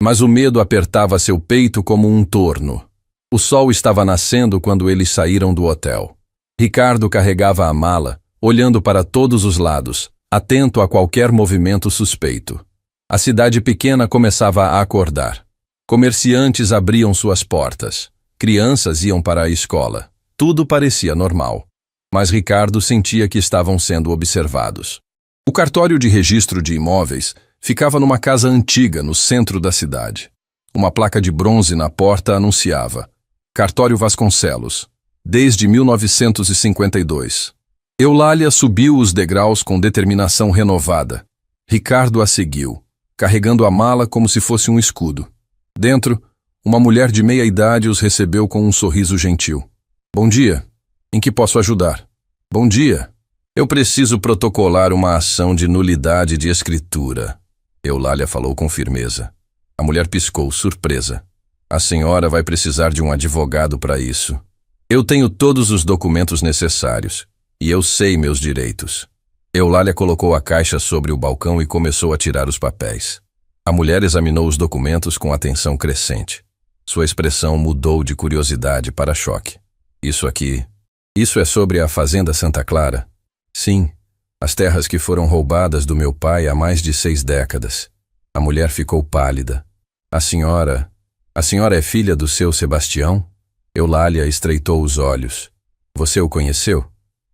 Mas o medo apertava seu peito como um torno. O sol estava nascendo quando eles saíram do hotel. Ricardo carregava a mala, olhando para todos os lados, atento a qualquer movimento suspeito. A cidade pequena começava a acordar. Comerciantes abriam suas portas. Crianças iam para a escola. Tudo parecia normal. Mas Ricardo sentia que estavam sendo observados. O cartório de registro de imóveis ficava numa casa antiga no centro da cidade. Uma placa de bronze na porta anunciava: Cartório Vasconcelos, desde 1952. Eulália subiu os degraus com determinação renovada. Ricardo a seguiu, carregando a mala como se fosse um escudo. Dentro, uma mulher de meia idade os recebeu com um sorriso gentil. Bom dia. Em que posso ajudar? Bom dia. Eu preciso protocolar uma ação de nulidade de escritura. Eulália falou com firmeza. A mulher piscou, surpresa. A senhora vai precisar de um advogado para isso. Eu tenho todos os documentos necessários, e eu sei meus direitos. Eulália colocou a caixa sobre o balcão e começou a tirar os papéis. A mulher examinou os documentos com atenção crescente. Sua expressão mudou de curiosidade para choque. Isso é sobre a Fazenda Santa Clara? Sim, as terras que foram roubadas do meu pai há mais de 6 décadas. A mulher ficou pálida. A senhora é filha do seu Sebastião? Eulália estreitou os olhos. Você o conheceu?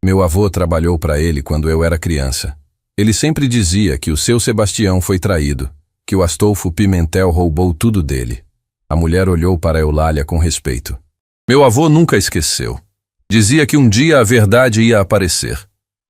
Meu avô trabalhou para ele quando eu era criança. Ele sempre dizia que o seu Sebastião foi traído, que o Astolfo Pimentel roubou tudo dele. A mulher olhou para Eulália com respeito. Meu avô nunca esqueceu. Dizia que um dia a verdade ia aparecer.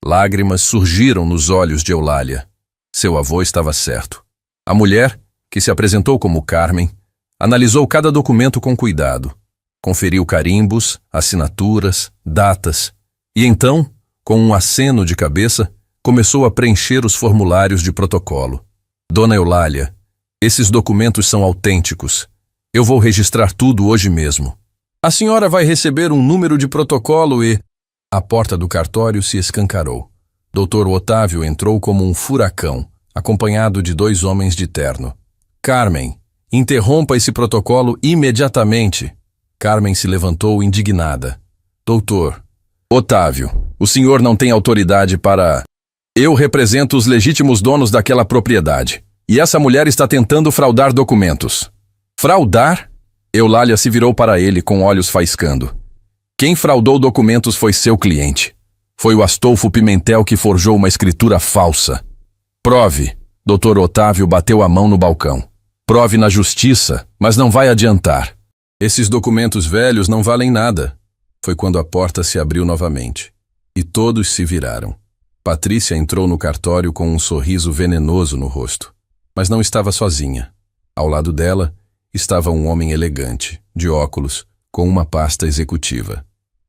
Lágrimas surgiram nos olhos de Eulália. Seu avô estava certo. A mulher, que se apresentou como Carmen, analisou cada documento com cuidado. Conferiu carimbos, assinaturas, datas. E então, com um aceno de cabeça, começou a preencher os formulários de protocolo. Dona Eulália, esses documentos são autênticos. Eu vou registrar tudo hoje mesmo. A senhora vai receber um número de protocolo e... A porta do cartório se escancarou. Dr. Otávio entrou como um furacão, acompanhado de 2 homens de terno. Carmen, interrompa esse protocolo imediatamente. Carmen se levantou indignada. Doutor, Otávio, o senhor não tem autoridade para... Eu represento os legítimos donos daquela propriedade. E essa mulher está tentando fraudar documentos. Fraudar? Eulália se virou para ele com olhos faiscando. Quem fraudou documentos foi seu cliente. Foi o Astolfo Pimentel que forjou uma escritura falsa. Prove. Dr. Otávio bateu a mão no balcão. Prove na justiça, mas não vai adiantar. Esses documentos velhos não valem nada. Foi quando a porta se abriu novamente. E todos se viraram. Patrícia entrou no cartório com um sorriso venenoso no rosto. Mas não estava sozinha. Ao lado dela, estava um homem elegante, de óculos, com uma pasta executiva.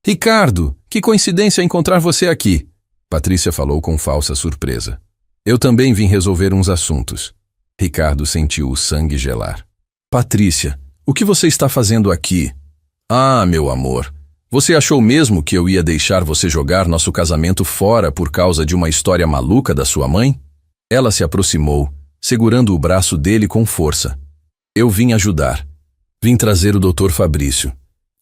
Ricardo, que coincidência encontrar você aqui, Patrícia falou com falsa surpresa. Eu também vim resolver uns assuntos. Ricardo sentiu o sangue gelar. Patrícia, o que você está fazendo aqui? Ah, meu amor, você achou mesmo que eu ia deixar você jogar nosso casamento fora por causa de uma história maluca da sua mãe? Ela se aproximou, segurando o braço dele com força. Eu vim ajudar. Vim trazer o Dr. Fabrício.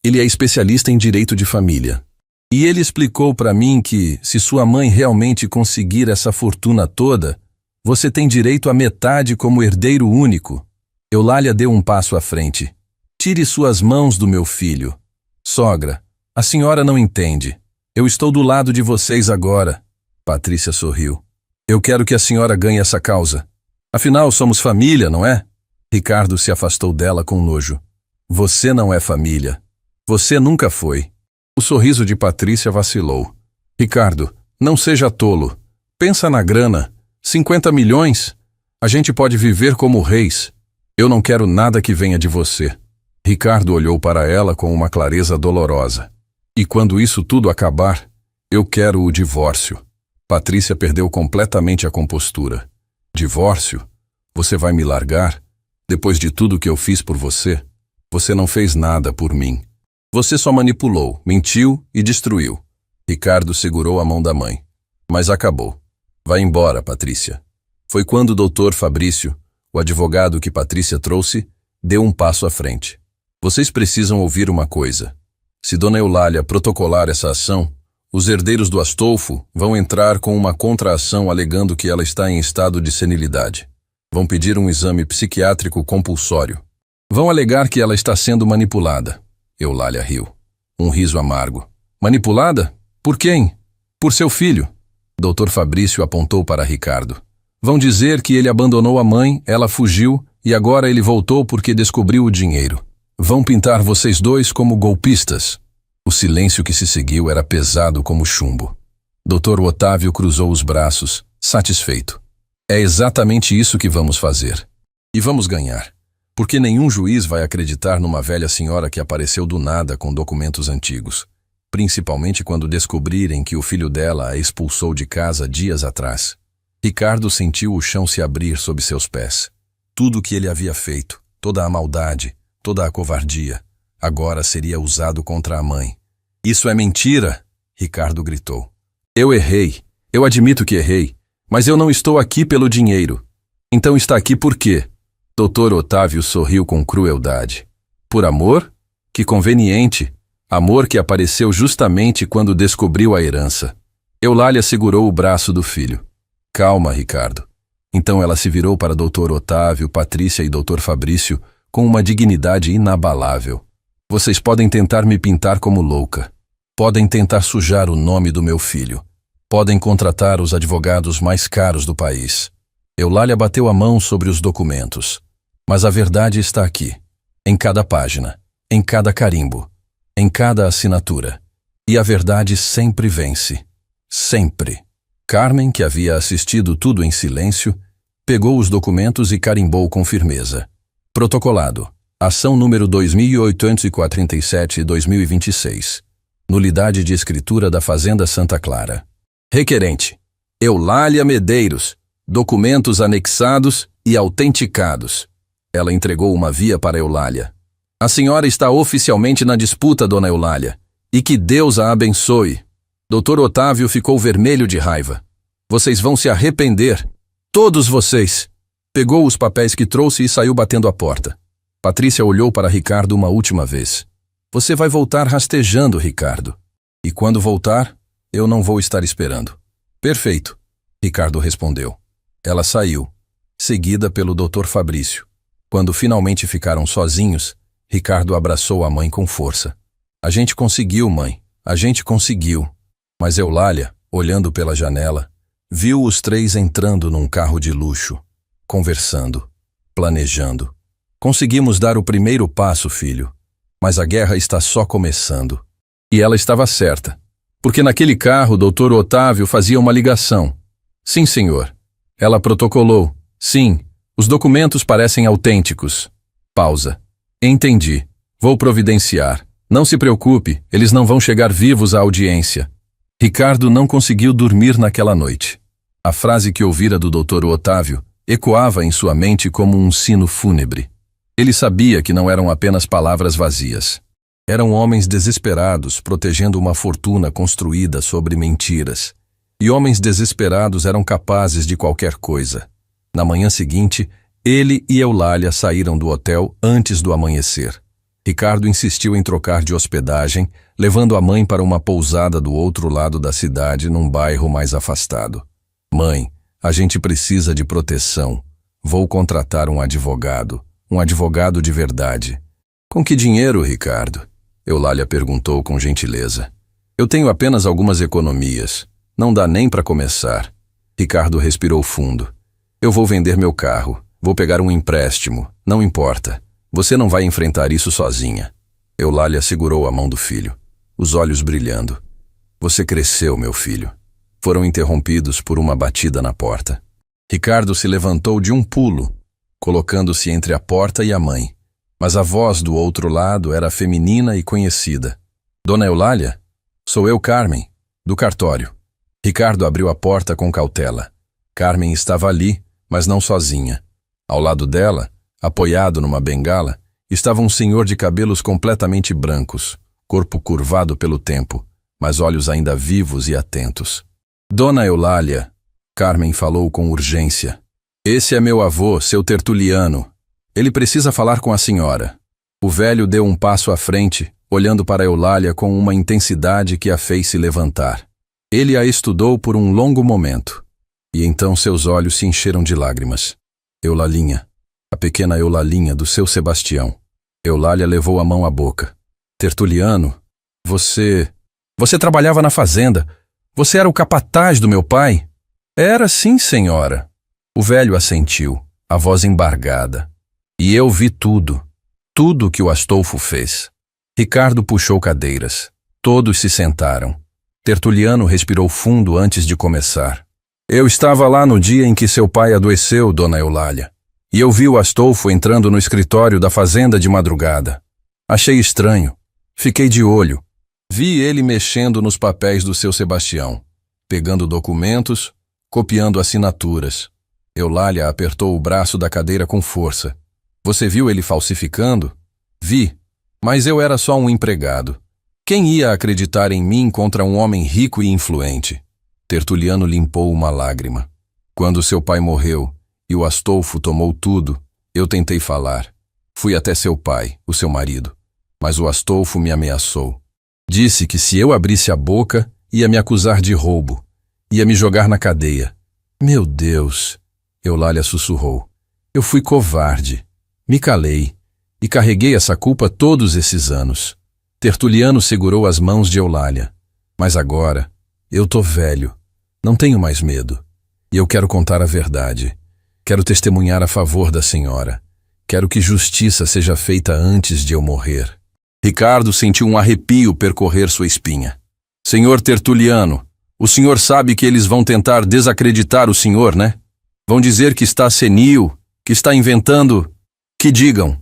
Ele é especialista em direito de família. E ele explicou para mim que, se sua mãe realmente conseguir essa fortuna toda, você tem direito à metade como herdeiro único. Eulália deu um passo à frente. Tire suas mãos do meu filho. Sogra, a senhora não entende. Eu estou do lado de vocês agora. Patrícia sorriu. Eu quero que a senhora ganhe essa causa. Afinal, somos família, não é? Ricardo se afastou dela com nojo. Você não é família. Você nunca foi. O sorriso de Patrícia vacilou. Ricardo, não seja tolo. Pensa na grana. 50 milhões? A gente pode viver como reis. Eu não quero nada que venha de você. Ricardo olhou para ela com uma clareza dolorosa. E quando isso tudo acabar, eu quero o divórcio. Patrícia perdeu completamente a compostura. Divórcio? Você vai me largar? Depois de tudo que eu fiz por você? Você não fez nada por mim. Você só manipulou, mentiu e destruiu. Ricardo segurou a mão da mãe. Mas acabou. Vai embora, Patrícia. Foi quando o Dr. Fabrício, o advogado que Patrícia trouxe, deu um passo à frente. Vocês precisam ouvir uma coisa. Se Dona Eulália protocolar essa ação, os herdeiros do Astolfo vão entrar com uma contra-ação alegando que ela está em estado de senilidade. Vão pedir um exame psiquiátrico compulsório. Vão alegar que ela está sendo manipulada. Eulália riu. Um riso amargo. Manipulada? Por quem? Por seu filho. Dr. Fabrício apontou para Ricardo. Vão dizer que ele abandonou a mãe, ela fugiu e agora ele voltou porque descobriu o dinheiro. Vão pintar vocês dois como golpistas. O silêncio que se seguiu era pesado como chumbo. Dr. Otávio cruzou os braços, satisfeito. É exatamente isso que vamos fazer. E vamos ganhar. Porque nenhum juiz vai acreditar numa velha senhora que apareceu do nada com documentos antigos. Principalmente quando descobrirem que o filho dela a expulsou de casa dias atrás. Ricardo sentiu o chão se abrir sob seus pés. Tudo o que ele havia feito, toda a maldade, toda a covardia, agora seria usado contra a mãe. Isso é mentira! Ricardo gritou. Eu errei. Eu admito que errei. Mas eu não estou aqui pelo dinheiro. Então está aqui por quê? Dr. Otávio sorriu com crueldade. Por amor? Que conveniente! Amor que apareceu justamente quando descobriu a herança. Eulália segurou o braço do filho. Calma, Ricardo. Então ela se virou para Dr. Otávio, Patrícia e Dr. Fabrício com uma dignidade inabalável. Vocês podem tentar me pintar como louca. Podem tentar sujar o nome do meu filho. Podem contratar os advogados mais caros do país. Eulália bateu a mão sobre os documentos. Mas a verdade está aqui, em cada página, em cada carimbo, em cada assinatura. E a verdade sempre vence. Sempre. Carmen, que havia assistido tudo em silêncio, pegou os documentos e carimbou com firmeza. Protocolado. Ação número 2847-2026. Nulidade de escritura da Fazenda Santa Clara. Requerente: Eulália Medeiros. Documentos anexados e autenticados. Ela entregou uma via para Eulália. A senhora está oficialmente na disputa, dona Eulália. E que Deus a abençoe. Dr. Otávio ficou vermelho de raiva. Vocês vão se arrepender. Todos vocês. Pegou os papéis que trouxe e saiu batendo a porta. Patrícia olhou para Ricardo uma última vez. Você vai voltar rastejando, Ricardo. E quando voltar, eu não vou estar esperando. Perfeito, Ricardo respondeu. Ela saiu, seguida pelo Dr. Fabrício. Quando finalmente ficaram sozinhos, Ricardo abraçou a mãe com força. A gente conseguiu, mãe. A gente conseguiu. Mas Eulália, olhando pela janela, viu os três entrando num carro de luxo, conversando, planejando. Conseguimos dar o primeiro passo, filho, mas a guerra está só começando. E ela estava certa, porque naquele carro o Dr. Otávio fazia uma ligação. Sim, senhor. Ela protocolou. Sim, os documentos parecem autênticos. Pausa. Entendi. Vou providenciar. Não se preocupe, eles não vão chegar vivos à audiência. Ricardo não conseguiu dormir naquela noite. A frase que ouvira do Dr. Otávio ecoava em sua mente como um sino fúnebre. Ele sabia que não eram apenas palavras vazias. Eram homens desesperados protegendo uma fortuna construída sobre mentiras. E homens desesperados eram capazes de qualquer coisa. Na manhã seguinte, ele e Eulália saíram do hotel antes do amanhecer. Ricardo insistiu em trocar de hospedagem, levando a mãe para uma pousada do outro lado da cidade, num bairro mais afastado. Mãe, a gente precisa de proteção. Vou contratar um advogado de verdade. Com que dinheiro, Ricardo? Eulália perguntou com gentileza. Eu tenho apenas algumas economias. Não dá nem para começar. Ricardo respirou fundo. Eu vou vender meu carro. Vou pegar um empréstimo. Não importa. Você não vai enfrentar isso sozinha. Eulália segurou a mão do filho, os olhos brilhando. Você cresceu, meu filho. Foram interrompidos por uma batida na porta. Ricardo se levantou de um pulo, colocando-se entre a porta e a mãe. Mas a voz do outro lado era feminina e conhecida. Dona Eulália? Sou eu, Carmen, do cartório. Ricardo abriu a porta com cautela. Carmen estava ali, mas não sozinha. Ao lado dela, apoiado numa bengala, estava um senhor de cabelos completamente brancos, corpo curvado pelo tempo, mas olhos ainda vivos e atentos. Dona Eulália, Carmen falou com urgência. Esse é meu avô, seu Tertuliano. Ele precisa falar com a senhora. O velho deu um passo à frente, olhando para Eulália com uma intensidade que a fez se levantar. Ele a estudou por um longo momento, e então seus olhos se encheram de lágrimas. Eulalinha, a pequena Eulalinha do seu Sebastião. Eulália levou a mão à boca. Tertuliano, você trabalhava na fazenda. Você era o capataz do meu pai? Era sim, senhora. O velho assentiu, a voz embargada. E eu vi tudo que o Astolfo fez. Ricardo puxou cadeiras. Todos se sentaram. Tertuliano respirou fundo antes de começar. Eu estava lá no dia em que seu pai adoeceu, dona Eulália. E eu vi o Astolfo entrando no escritório da fazenda de madrugada. Achei estranho. Fiquei de olho. Vi ele mexendo nos papéis do seu Sebastião, pegando documentos, copiando assinaturas. Eulália apertou o braço da cadeira com força. Você viu ele falsificando? Vi, mas eu era só um empregado. Quem ia acreditar em mim contra um homem rico e influente? Tertuliano limpou uma lágrima. Quando seu pai morreu e o Astolfo tomou tudo, eu tentei falar. Fui até seu pai, o seu marido, mas o Astolfo me ameaçou. Disse que se eu abrisse a boca, ia me acusar de roubo, ia me jogar na cadeia. Meu Deus, Eulália sussurrou. Eu fui covarde, me calei e carreguei essa culpa todos esses anos. Tertuliano segurou as mãos de Eulália. Mas agora, eu tô velho, não tenho mais medo. E eu quero contar a verdade. Quero testemunhar a favor da senhora. Quero que justiça seja feita antes de eu morrer. Ricardo sentiu um arrepio percorrer sua espinha. Senhor Tertuliano, o senhor sabe que eles vão tentar desacreditar o senhor, né? Vão dizer que está senil, que está inventando. Que digam.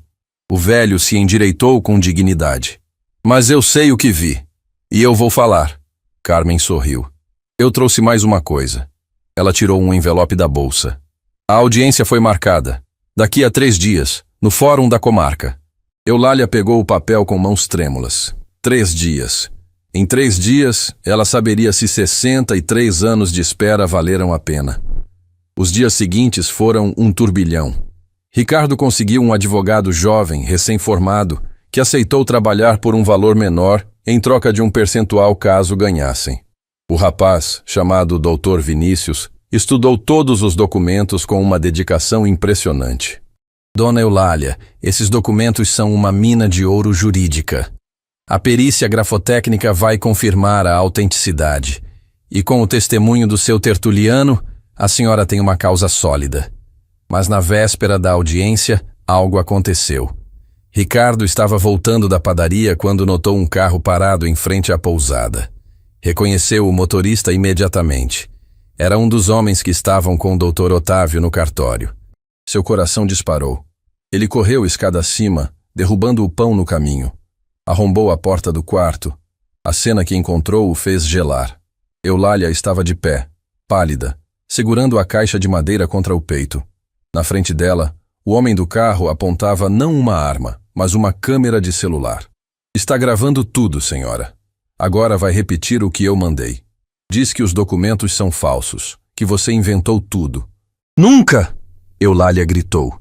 O velho se endireitou com dignidade. Mas eu sei o que vi. E eu vou falar. Carmen sorriu. Eu trouxe mais uma coisa. Ela tirou um envelope da bolsa. A audiência foi marcada. Daqui a 3 dias, no Fórum da Comarca. Eulália pegou o papel com mãos trêmulas. 3 dias. Em 3 dias, ela saberia se 63 anos de espera valeram a pena. Os dias seguintes foram um turbilhão. Ricardo conseguiu um advogado jovem, recém-formado, que aceitou trabalhar por um valor menor em troca de um percentual caso ganhassem. O rapaz, chamado Dr. Vinícius, estudou todos os documentos com uma dedicação impressionante. Dona Eulália, esses documentos são uma mina de ouro jurídica. A perícia grafotécnica vai confirmar a autenticidade. E com o testemunho do seu Tertuliano, a senhora tem uma causa sólida. Mas na véspera da audiência, algo aconteceu. Ricardo estava voltando da padaria quando notou um carro parado em frente à pousada. Reconheceu o motorista imediatamente. Era um dos homens que estavam com o Dr. Otávio no cartório. Seu coração disparou. Ele correu escada acima, derrubando o pão no caminho. Arrombou a porta do quarto. A cena que encontrou o fez gelar. Eulália estava de pé, pálida, segurando a caixa de madeira contra o peito. Na frente dela, o homem do carro apontava não uma arma, mas uma câmera de celular. Está gravando tudo, senhora. Agora vai repetir o que eu mandei. Diz que os documentos são falsos, que você inventou tudo. Nunca! Eulália gritou.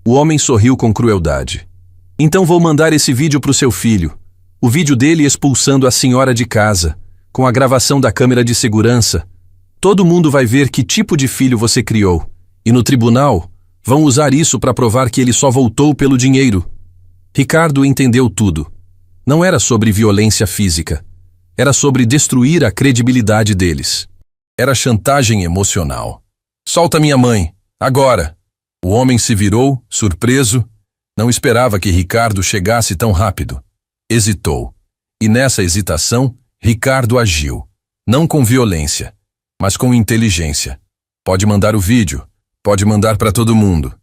O homem sorriu com crueldade. Então vou mandar esse vídeo para o seu filho. O vídeo dele expulsando a senhora de casa, com a gravação da câmera de segurança. Todo mundo vai ver que tipo de filho você criou. E no tribunal, vão usar isso para provar que ele só voltou pelo dinheiro. Ricardo entendeu tudo. Não era sobre violência física. Era sobre destruir a credibilidade deles. Era chantagem emocional. Solta minha mãe, agora! O homem se virou, surpreso. Não esperava que Ricardo chegasse tão rápido. Hesitou. E nessa hesitação, Ricardo agiu. Não com violência, mas com inteligência. Pode mandar o vídeo. Pode mandar para todo mundo.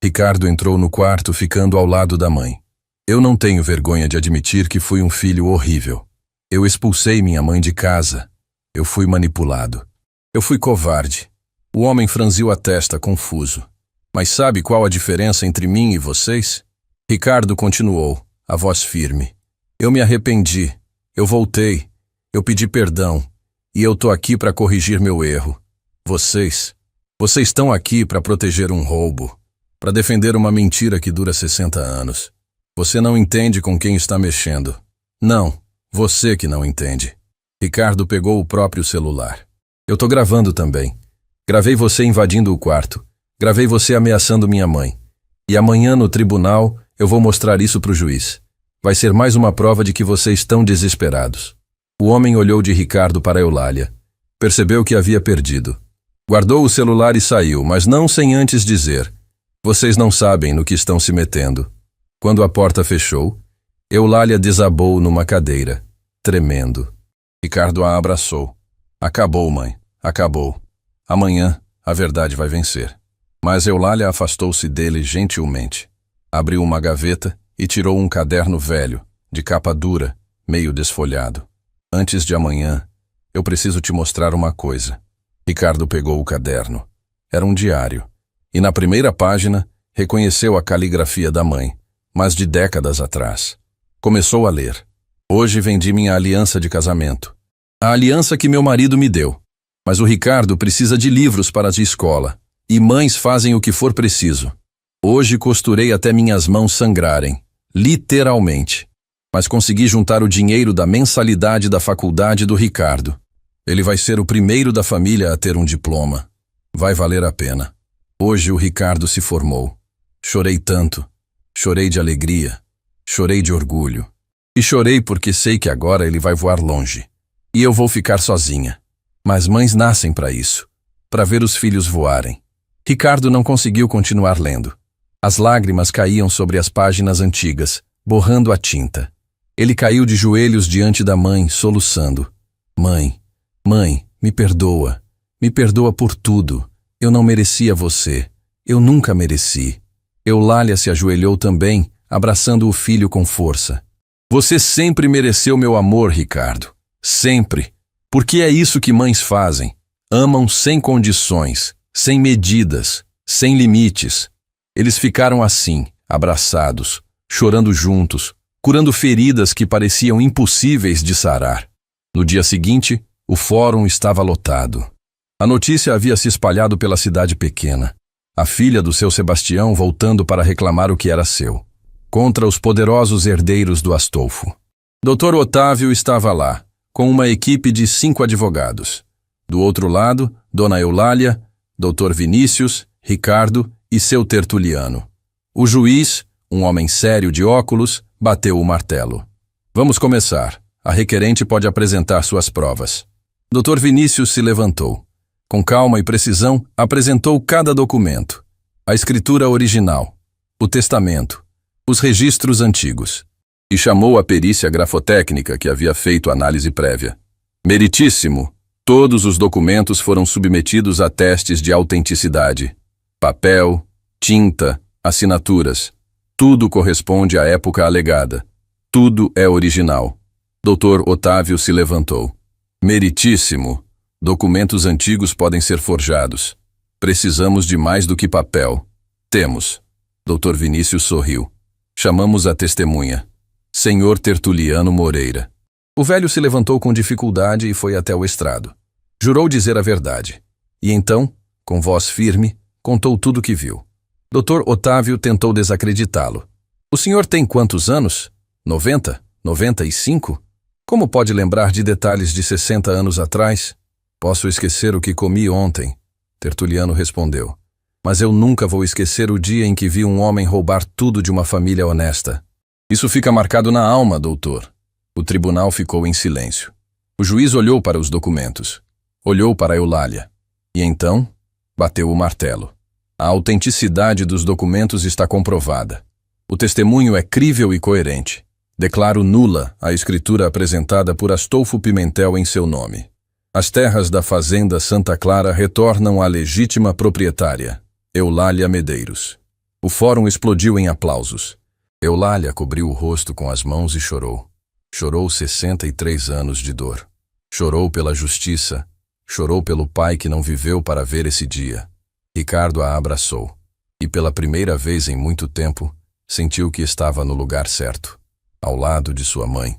Ricardo entrou no quarto, ficando ao lado da mãe. Eu não tenho vergonha de admitir que fui um filho horrível. Eu expulsei minha mãe de casa. Eu fui manipulado. Eu fui covarde. O homem franziu a testa, confuso. Mas sabe qual a diferença entre mim e vocês? Ricardo continuou, a voz firme. Eu me arrependi. Eu voltei. Eu pedi perdão. E eu tô aqui para corrigir meu erro. Vocês estão aqui para proteger um roubo, para defender uma mentira que dura 60 anos. Você não entende com quem está mexendo. Não, você que não entende. Ricardo pegou o próprio celular. Eu tô gravando também. Gravei você invadindo o quarto. Gravei você ameaçando minha mãe. E amanhã no tribunal eu vou mostrar isso pro juiz. Vai ser mais uma prova de que vocês estão desesperados. O homem olhou de Ricardo para Eulália. Percebeu que havia perdido. Guardou o celular e saiu, mas não sem antes dizer: vocês não sabem no que estão se metendo. Quando a porta fechou, Eulália desabou numa cadeira, tremendo. Ricardo a abraçou. Acabou, mãe, acabou. Amanhã a verdade vai vencer. Mas Eulália afastou-se dele gentilmente. Abriu uma gaveta e tirou um caderno velho, de capa dura, meio desfolhado. Antes de amanhã, eu preciso te mostrar uma coisa. Ricardo pegou o caderno. Era um diário. E na primeira página, reconheceu a caligrafia da mãe, mas de décadas atrás. Começou a ler. Hoje vendi minha aliança de casamento. A aliança que meu marido me deu. Mas o Ricardo precisa de livros para a escola. E mães fazem o que for preciso. Hoje costurei até minhas mãos sangrarem, literalmente. Mas consegui juntar o dinheiro da mensalidade da faculdade do Ricardo. Ele vai ser o primeiro da família a ter um diploma. Vai valer a pena. Hoje o Ricardo se formou. Chorei tanto. Chorei de alegria. Chorei de orgulho. E chorei porque sei que agora ele vai voar longe. E eu vou ficar sozinha. Mas mães nascem para isso. Para ver os filhos voarem. Ricardo não conseguiu continuar lendo. As lágrimas caíam sobre as páginas antigas, borrando a tinta. Ele caiu de joelhos diante da mãe, soluçando. Mãe, mãe, me perdoa. Me perdoa por tudo. Eu não merecia você. Eu nunca mereci. Eulália se ajoelhou também, abraçando o filho com força. Você sempre mereceu meu amor, Ricardo. Sempre. Porque é isso que mães fazem. Amam sem condições, sem medidas, sem limites. Eles ficaram assim, abraçados, chorando juntos, curando feridas que pareciam impossíveis de sarar. No dia seguinte, o fórum estava lotado. A notícia havia se espalhado pela cidade pequena. A filha do seu Sebastião voltando para reclamar o que era seu, contra os poderosos herdeiros do Astolfo. Dr. Otávio estava lá, com uma equipe de 5 advogados. Do outro lado, Dona Eulália, Dr. Vinícius, Ricardo e seu Tertuliano. O juiz, um homem sério de óculos, bateu o martelo. Vamos começar. A requerente pode apresentar suas provas. Dr. Vinícius se levantou. Com calma e precisão, apresentou cada documento. A escritura original, o testamento, os registros antigos. E chamou a perícia grafotécnica que havia feito análise prévia. Meritíssimo! Todos os documentos foram submetidos a testes de autenticidade. Papel, tinta, assinaturas. Tudo corresponde à época alegada. Tudo é original. Dr. Otávio se levantou. Meritíssimo! Documentos antigos podem ser forjados. Precisamos de mais do que papel. Temos. Dr. Vinícius sorriu. Chamamos a testemunha. Senhor Tertuliano Moreira. O velho se levantou com dificuldade e foi até o estrado. Jurou dizer a verdade. E então, com voz firme, contou tudo o que viu. Dr. Otávio tentou desacreditá-lo. O senhor tem quantos anos? 90? 95? Como pode lembrar de detalhes de 60 anos atrás? Posso esquecer o que comi ontem, Tertuliano respondeu. Mas eu nunca vou esquecer o dia em que vi um homem roubar tudo de uma família honesta. Isso fica marcado na alma, doutor. O tribunal ficou em silêncio. O juiz olhou para os documentos. Olhou para Eulália. E então, bateu o martelo. A autenticidade dos documentos está comprovada. O testemunho é crível e coerente. Declaro nula a escritura apresentada por Astolfo Pimentel em seu nome. As terras da fazenda Santa Clara retornam à legítima proprietária, Eulália Medeiros. O fórum explodiu em aplausos. Eulália cobriu o rosto com as mãos e chorou. Chorou 63 anos de dor. Chorou pela justiça. Chorou pelo pai que não viveu para ver esse dia. Ricardo a abraçou. E pela primeira vez em muito tempo, sentiu que estava no lugar certo, ao lado de sua mãe,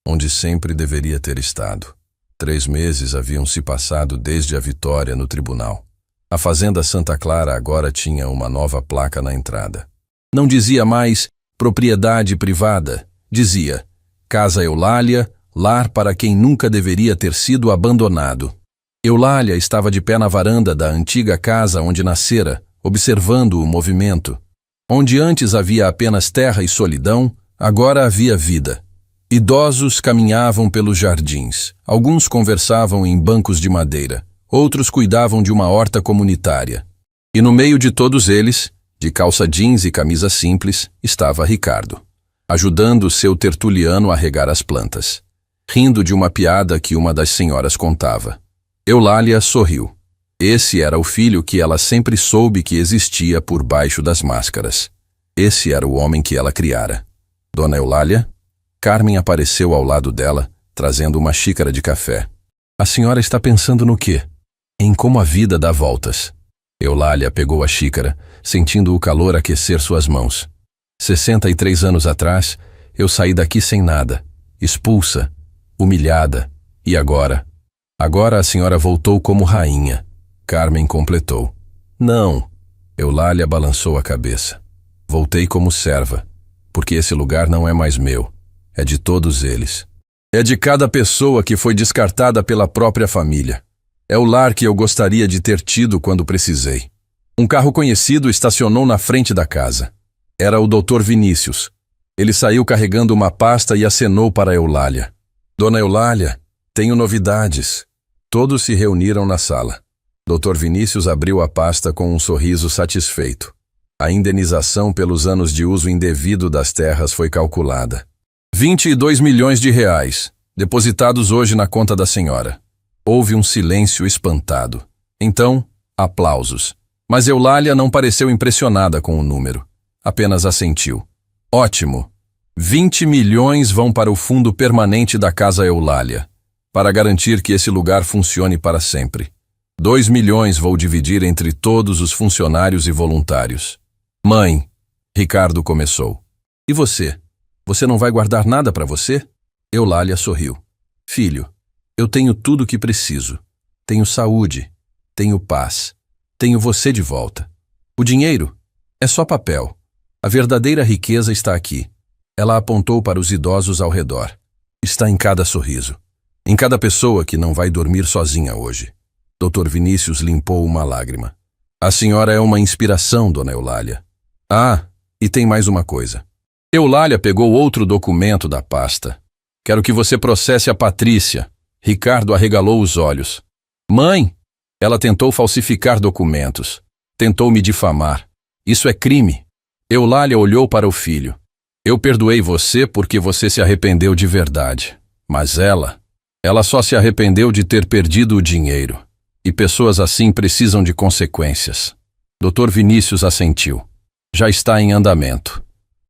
onde sempre deveria ter estado. 3 meses haviam se passado desde a vitória no tribunal. A fazenda Santa Clara agora tinha uma nova placa na entrada. Não dizia mais propriedade privada, dizia Casa Eulália, lar para quem nunca deveria ter sido abandonado. Eulália estava de pé na varanda da antiga casa onde nascera, observando o movimento. Onde antes havia apenas terra e solidão, agora havia vida. Idosos caminhavam pelos jardins. Alguns conversavam em bancos de madeira. Outros cuidavam de uma horta comunitária. E no meio de todos eles, de calça jeans e camisa simples, estava Ricardo, ajudando seu Tertuliano a regar as plantas, rindo de uma piada que uma das senhoras contava. Eulália sorriu. Esse era o filho que ela sempre soube que existia por baixo das máscaras. Esse era o homem que ela criara. Dona Eulália? Carmen apareceu ao lado dela, trazendo uma xícara de café. A senhora está pensando no quê? Em como a vida dá voltas. Eulália pegou a xícara, sentindo o calor aquecer suas mãos. 63 anos atrás, eu saí daqui sem nada, expulsa, humilhada. E agora? Agora a senhora voltou como rainha. Carmen completou. Não. Eulália balançou a cabeça. Voltei como serva, porque esse lugar não é mais meu, é de todos eles. É de cada pessoa que foi descartada pela própria família. É o lar que eu gostaria de ter tido quando precisei. Um carro conhecido estacionou na frente da casa. Era o Dr. Vinícius. Ele saiu carregando uma pasta e acenou para Eulália. Dona Eulália, tenho novidades. Todos se reuniram na sala. Dr. Vinícius abriu a pasta com um sorriso satisfeito. A indenização pelos anos de uso indevido das terras foi calculada. 22 milhões de reais, depositados hoje na conta da senhora. Houve um silêncio espantado. Então, aplausos. Mas Eulália não pareceu impressionada com o número. Apenas assentiu. Ótimo. 20 milhões vão para o fundo permanente da Casa Eulália, para garantir que esse lugar funcione para sempre. 2 milhões vou dividir entre todos os funcionários e voluntários. Mãe, Ricardo começou. E você? Você não vai guardar nada para você? Eulália sorriu. Filho, eu tenho tudo o que preciso. Tenho saúde, tenho paz, tenho você de volta. O dinheiro é só papel. A verdadeira riqueza está aqui. Ela apontou para os idosos ao redor. Está em cada sorriso. Em cada pessoa que não vai dormir sozinha hoje. Dr. Vinícius limpou uma lágrima. A senhora é uma inspiração, dona Eulália. Ah, e tem mais uma coisa. Eulália pegou outro documento da pasta. Quero que você processe a Patrícia. Ricardo arregalou os olhos. Mãe! Ela tentou falsificar documentos. Tentou me difamar. Isso é crime. Eulália olhou para o filho. Eu perdoei você porque você se arrependeu de verdade. Mas ela só se arrependeu de ter perdido o dinheiro. E pessoas assim precisam de consequências. Dr. Vinícius assentiu. Já está em andamento.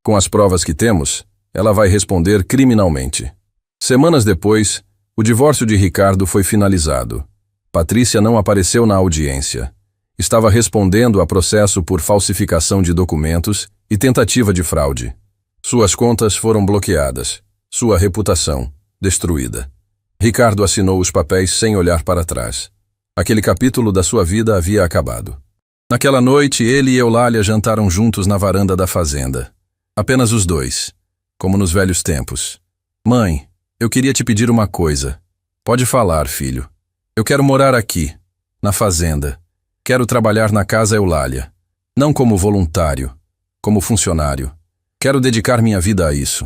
Com as provas que temos, ela vai responder criminalmente. Semanas depois, o divórcio de Ricardo foi finalizado. Patrícia não apareceu na audiência. Estava respondendo a processo por falsificação de documentos e tentativa de fraude. Suas contas foram bloqueadas. Sua reputação destruída. Ricardo assinou os papéis sem olhar para trás. Aquele capítulo da sua vida havia acabado. Naquela noite, ele e Eulália jantaram juntos na varanda da fazenda. Apenas os dois, como nos velhos tempos. Mãe, eu queria te pedir uma coisa. Pode falar, filho. Eu quero morar aqui, na fazenda. Quero trabalhar na Casa Eulália. Não como voluntário, como funcionário. Quero dedicar minha vida a isso.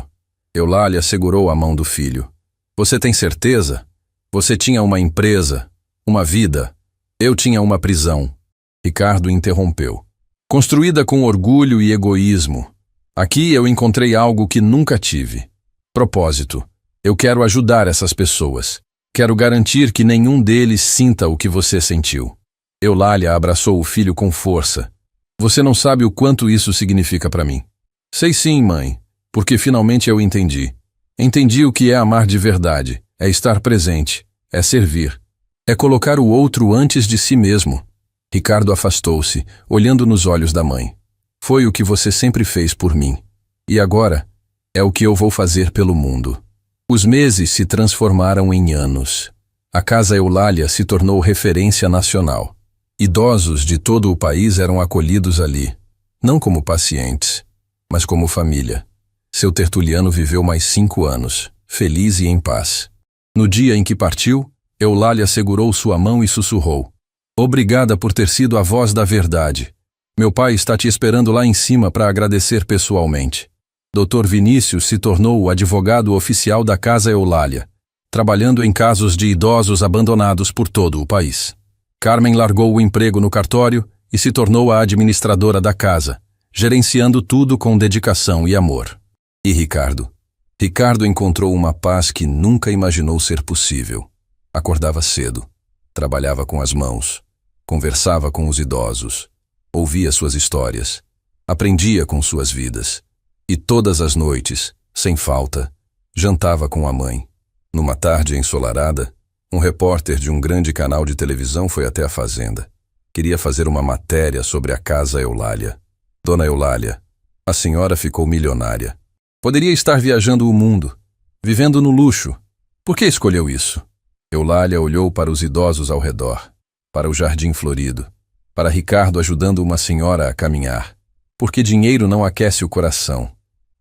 Eulália segurou a mão do filho. Você tem certeza? Você tinha uma empresa, uma vida. Eu tinha uma prisão. Ricardo interrompeu. Construída com orgulho e egoísmo. Aqui eu encontrei algo que nunca tive. Propósito. Eu quero ajudar essas pessoas. Quero garantir que nenhum deles sinta o que você sentiu. Eulália abraçou o filho com força. Você não sabe o quanto isso significa para mim. Sei sim, mãe, porque finalmente eu entendi. Entendi o que é amar de verdade, é estar presente, é servir. É colocar o outro antes de si mesmo. Ricardo afastou-se, olhando nos olhos da mãe. Foi o que você sempre fez por mim. E agora, é o que eu vou fazer pelo mundo. Os meses se transformaram em anos. A Casa Eulália se tornou referência nacional. Idosos de todo o país eram acolhidos ali, não como pacientes, mas como família. Seu tertuliano viveu mais 5 anos, feliz e em paz. No dia em que partiu, Eulália segurou sua mão e sussurrou. Obrigada por ter sido a voz da verdade. Meu pai está te esperando lá em cima para agradecer pessoalmente. Dr. Vinícius se tornou o advogado oficial da Casa Eulália, trabalhando em casos de idosos abandonados por todo o país. Carmen largou o emprego no cartório e se tornou a administradora da casa, gerenciando tudo com dedicação e amor. E Ricardo? Ricardo encontrou uma paz que nunca imaginou ser possível. Acordava cedo, trabalhava com as mãos, conversava com os idosos, ouvia suas histórias, aprendia com suas vidas. E todas as noites, sem falta, jantava com a mãe. Numa tarde ensolarada, um repórter de um grande canal de televisão foi até a fazenda. Queria fazer uma matéria sobre a Casa Eulália. Dona Eulália, a senhora ficou milionária. Poderia estar viajando o mundo, vivendo no luxo. Por que escolheu isso? Eulália olhou para os idosos ao redor, para o jardim florido, para Ricardo ajudando uma senhora a caminhar. porque dinheiro não aquece o coração,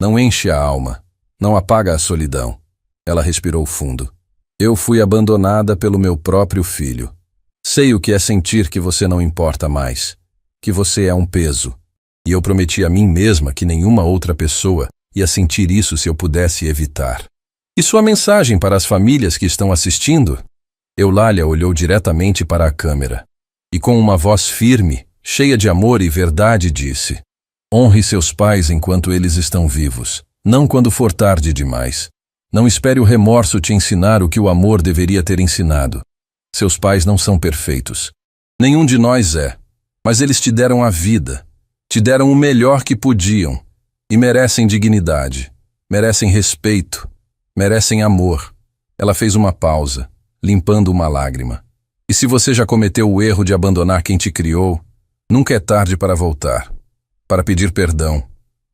não enche a alma, não apaga a solidão. Ela respirou fundo. Eu fui abandonada pelo meu próprio filho. Sei o que é sentir que você não importa mais, que você é um peso. E eu prometi a mim mesma que nenhuma outra pessoa ia sentir isso se eu pudesse evitar. E sua mensagem para as famílias que estão assistindo? Eulália olhou diretamente para a câmera e com uma voz firme, cheia de amor e verdade, disse: honre seus pais enquanto eles estão vivos, não quando for tarde demais. Não espere o remorso te ensinar o que o amor deveria ter ensinado. Seus pais não são perfeitos. Nenhum de nós é. Mas eles te deram a vida. Te deram o melhor que podiam. E merecem dignidade. Merecem respeito. Merecem amor. Ela fez uma pausa, limpando uma lágrima. E se você já cometeu o erro de abandonar quem te criou, nunca é tarde para voltar. Para pedir perdão.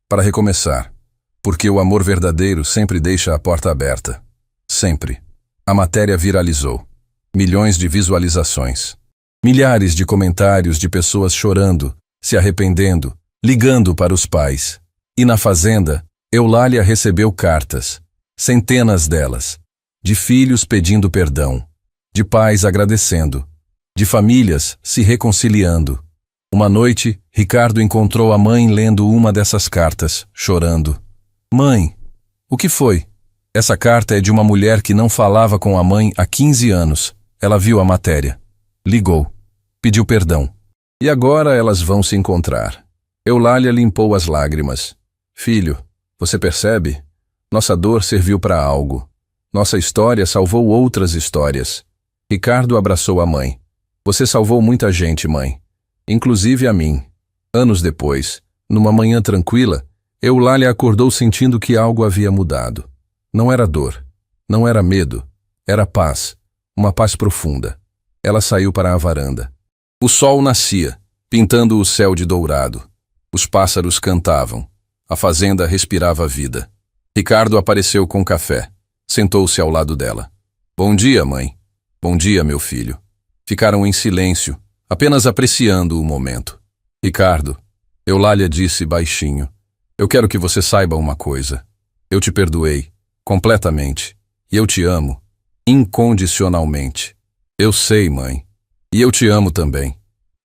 Para recomeçar. Porque o amor verdadeiro sempre deixa a porta aberta. Sempre. A matéria viralizou. Milhões de visualizações. Milhares de comentários de pessoas chorando, se arrependendo, ligando para os pais. E na fazenda, Eulália recebeu cartas, centenas delas, de filhos pedindo perdão, de pais agradecendo, de famílias se reconciliando. Uma noite, Ricardo encontrou a mãe lendo uma dessas cartas, chorando. Mãe, o que foi? Essa carta é de uma mulher que não falava com a mãe há 15 anos. Ela viu a matéria. Ligou. Pediu perdão. E agora elas vão se encontrar. Eulália limpou as lágrimas. Filho, você percebe? Nossa dor serviu para algo. Nossa história salvou outras histórias. Ricardo abraçou a mãe. Você salvou muita gente, mãe. Inclusive a mim. Anos depois, numa manhã tranquila, Eulália acordou sentindo que algo havia mudado. Não era dor, não era medo, era paz, uma paz profunda. Ela saiu para a varanda. O sol nascia, pintando o céu de dourado. Os pássaros cantavam. A fazenda respirava vida. Ricardo apareceu com café. Sentou-se ao lado dela. Bom dia, mãe. Bom dia, meu filho. Ficaram em silêncio, apenas apreciando o momento. Ricardo, Eulália disse baixinho. Eu quero que você saiba uma coisa. Eu te perdoei, completamente. E eu te amo, incondicionalmente. Eu sei, mãe. E eu te amo também.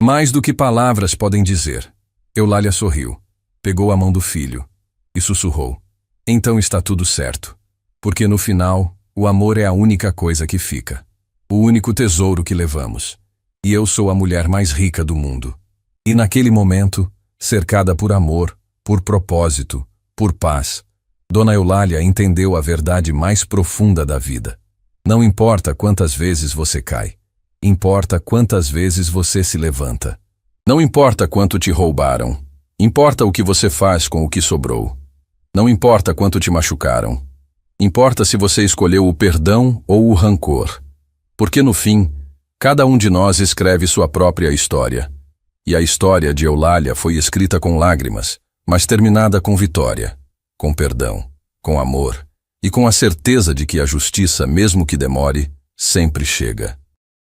Mais do que palavras podem dizer. Eulália sorriu, pegou a mão do filho e sussurrou. Então está tudo certo. Porque no final, o amor é a única coisa que fica. O único tesouro que levamos. E eu sou a mulher mais rica do mundo. E naquele momento, cercada por amor, por propósito, por paz, Dona Eulália entendeu a verdade mais profunda da vida. Não importa quantas vezes você cai, importa quantas vezes você se levanta. Não importa quanto te roubaram, importa o que você faz com o que sobrou. Não importa quanto te machucaram, importa se você escolheu o perdão ou o rancor. Porque no fim, cada um de nós escreve sua própria história. E a história de Eulália foi escrita com lágrimas, mas terminada com vitória, com perdão, com amor e com a certeza de que a justiça, mesmo que demore, sempre chega.